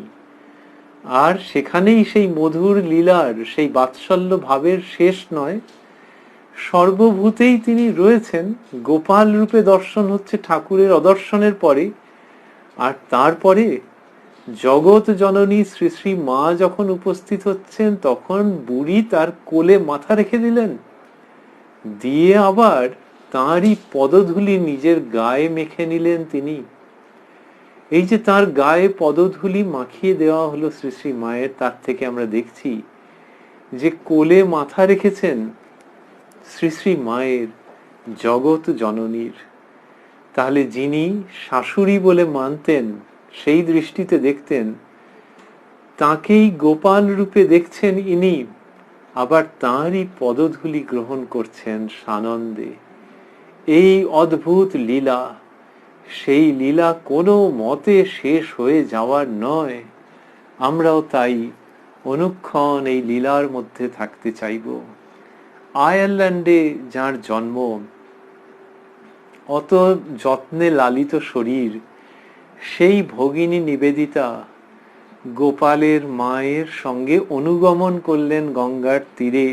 আর সেখানেই সেই মধুর লীলার, সেই বাৎসল্য ভাবের শেষ নয়, সর্বভূতেই তিনি রয়েছেন। গোপাল রূপে দর্শন হচ্ছে ঠাকুরের অদর্শনের পরে, আর তারপরে জগৎ জননী শ্রী শ্রী মা যখন উপস্থিত হচ্ছেন, তখন বুড়ি তার কোলে মাথা রেখে দিলেন। দিয়ে আবার তাঁরই পদধূলি নিজের গায়ে মেখে নিলেন তিনি। এই যে তার গায়ে পদধূলি মাখিয়ে দেওয়া হলো শ্রী শ্রী মায়ের, তার থেকে আমরা দেখছি যে কোলে মাথা রেখেছেন শ্রী শ্রী মায়ের, জগৎ জননীর। তাহলে যিনি শাশুড়ি বলে মানতেন, সেই দৃষ্টিতে দেখতেন, তাকেই গোপাল রূপে দেখছেন ইনি, আবার তাঁরই পদধূলি গ্রহণ করছেন সানন্দে। এই অদ্ভুত লীলা, সেই লীলা কোনো মতে শেষ হয়ে যাওয়ার নয়। আমরাও তাই অনুক্ষণ এই লীলার মধ্যে থাকতে চাইব। আয়ারল্যান্ডে যার জন্ম, অত যত্নে লালিত শরীর, সেই ভগিনী নিবেদিতা গোপালের মায়ের সঙ্গে অনুগমন করলেন গঙ্গার তীরে,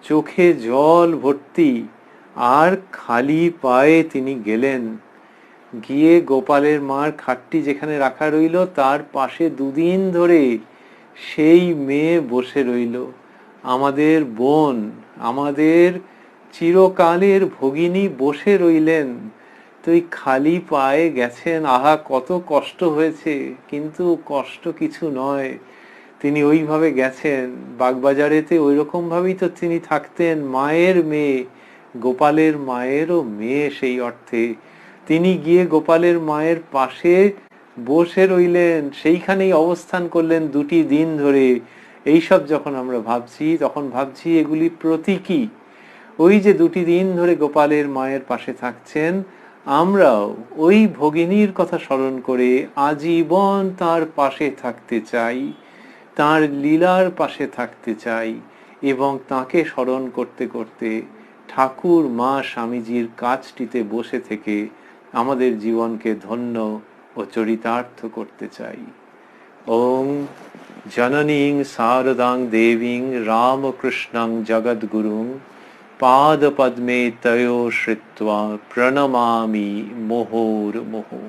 চোখে জল ভর্তি, আর খালি পায়ে তিনি গেলেন। গিয়ে গোপালের মার খাটটি যেখানে রাখা রইল তার পাশে দুদিন ধরে সেই মেয়ে বসে রইল। আমাদের বোন, আমাদের চিরকালের ভগিনী বসে রইলেন। তুই খালি পায়ে গেছেন, আহা কত কষ্ট হয়েছে, কিন্তু কষ্ট কিছু নয়, তিনি ওইভাবে গেছেন। বাগবাজারেতে ওই রকম ভাবেই তো তিনি থাকতেন, মায়ের মেয়ে, গোপালের মায়েরও মেয়ে সেই অর্থে। তিনি গিয়ে গোপালের মায়ের পাশে বসে রইলেন, সেইখানেই অবস্থান করলেন 2টি দিন ধরে। এইসব যখন আমরা ভাবছি, তখন ভাবছি এগুলি প্রতীকী। ওই যে 2টি দিন ধরে গোপালের মায়ের পাশে থাকছেন, আমরাও ওই ভগিনীর কথা স্মরণ করে আজীবন তার পাশে থাকতে চাই, তার লীলার পাশে থাকতে চাই, এবং তাকে স্মরণ করতে করতে ঠাকুর মা স্বামীজির কাজটিতে বসে থেকে আমাদের জীবনকে ধন্য ও চরিতার্থ করতে চাই। ওং জননীং শারদাং দেবীং রামকৃষ্ণং জগদ্গুরুং পাদপদ্মে তয়োঃ শ্রিত্বা প্রণমামি মুহুর্মুহুঃ।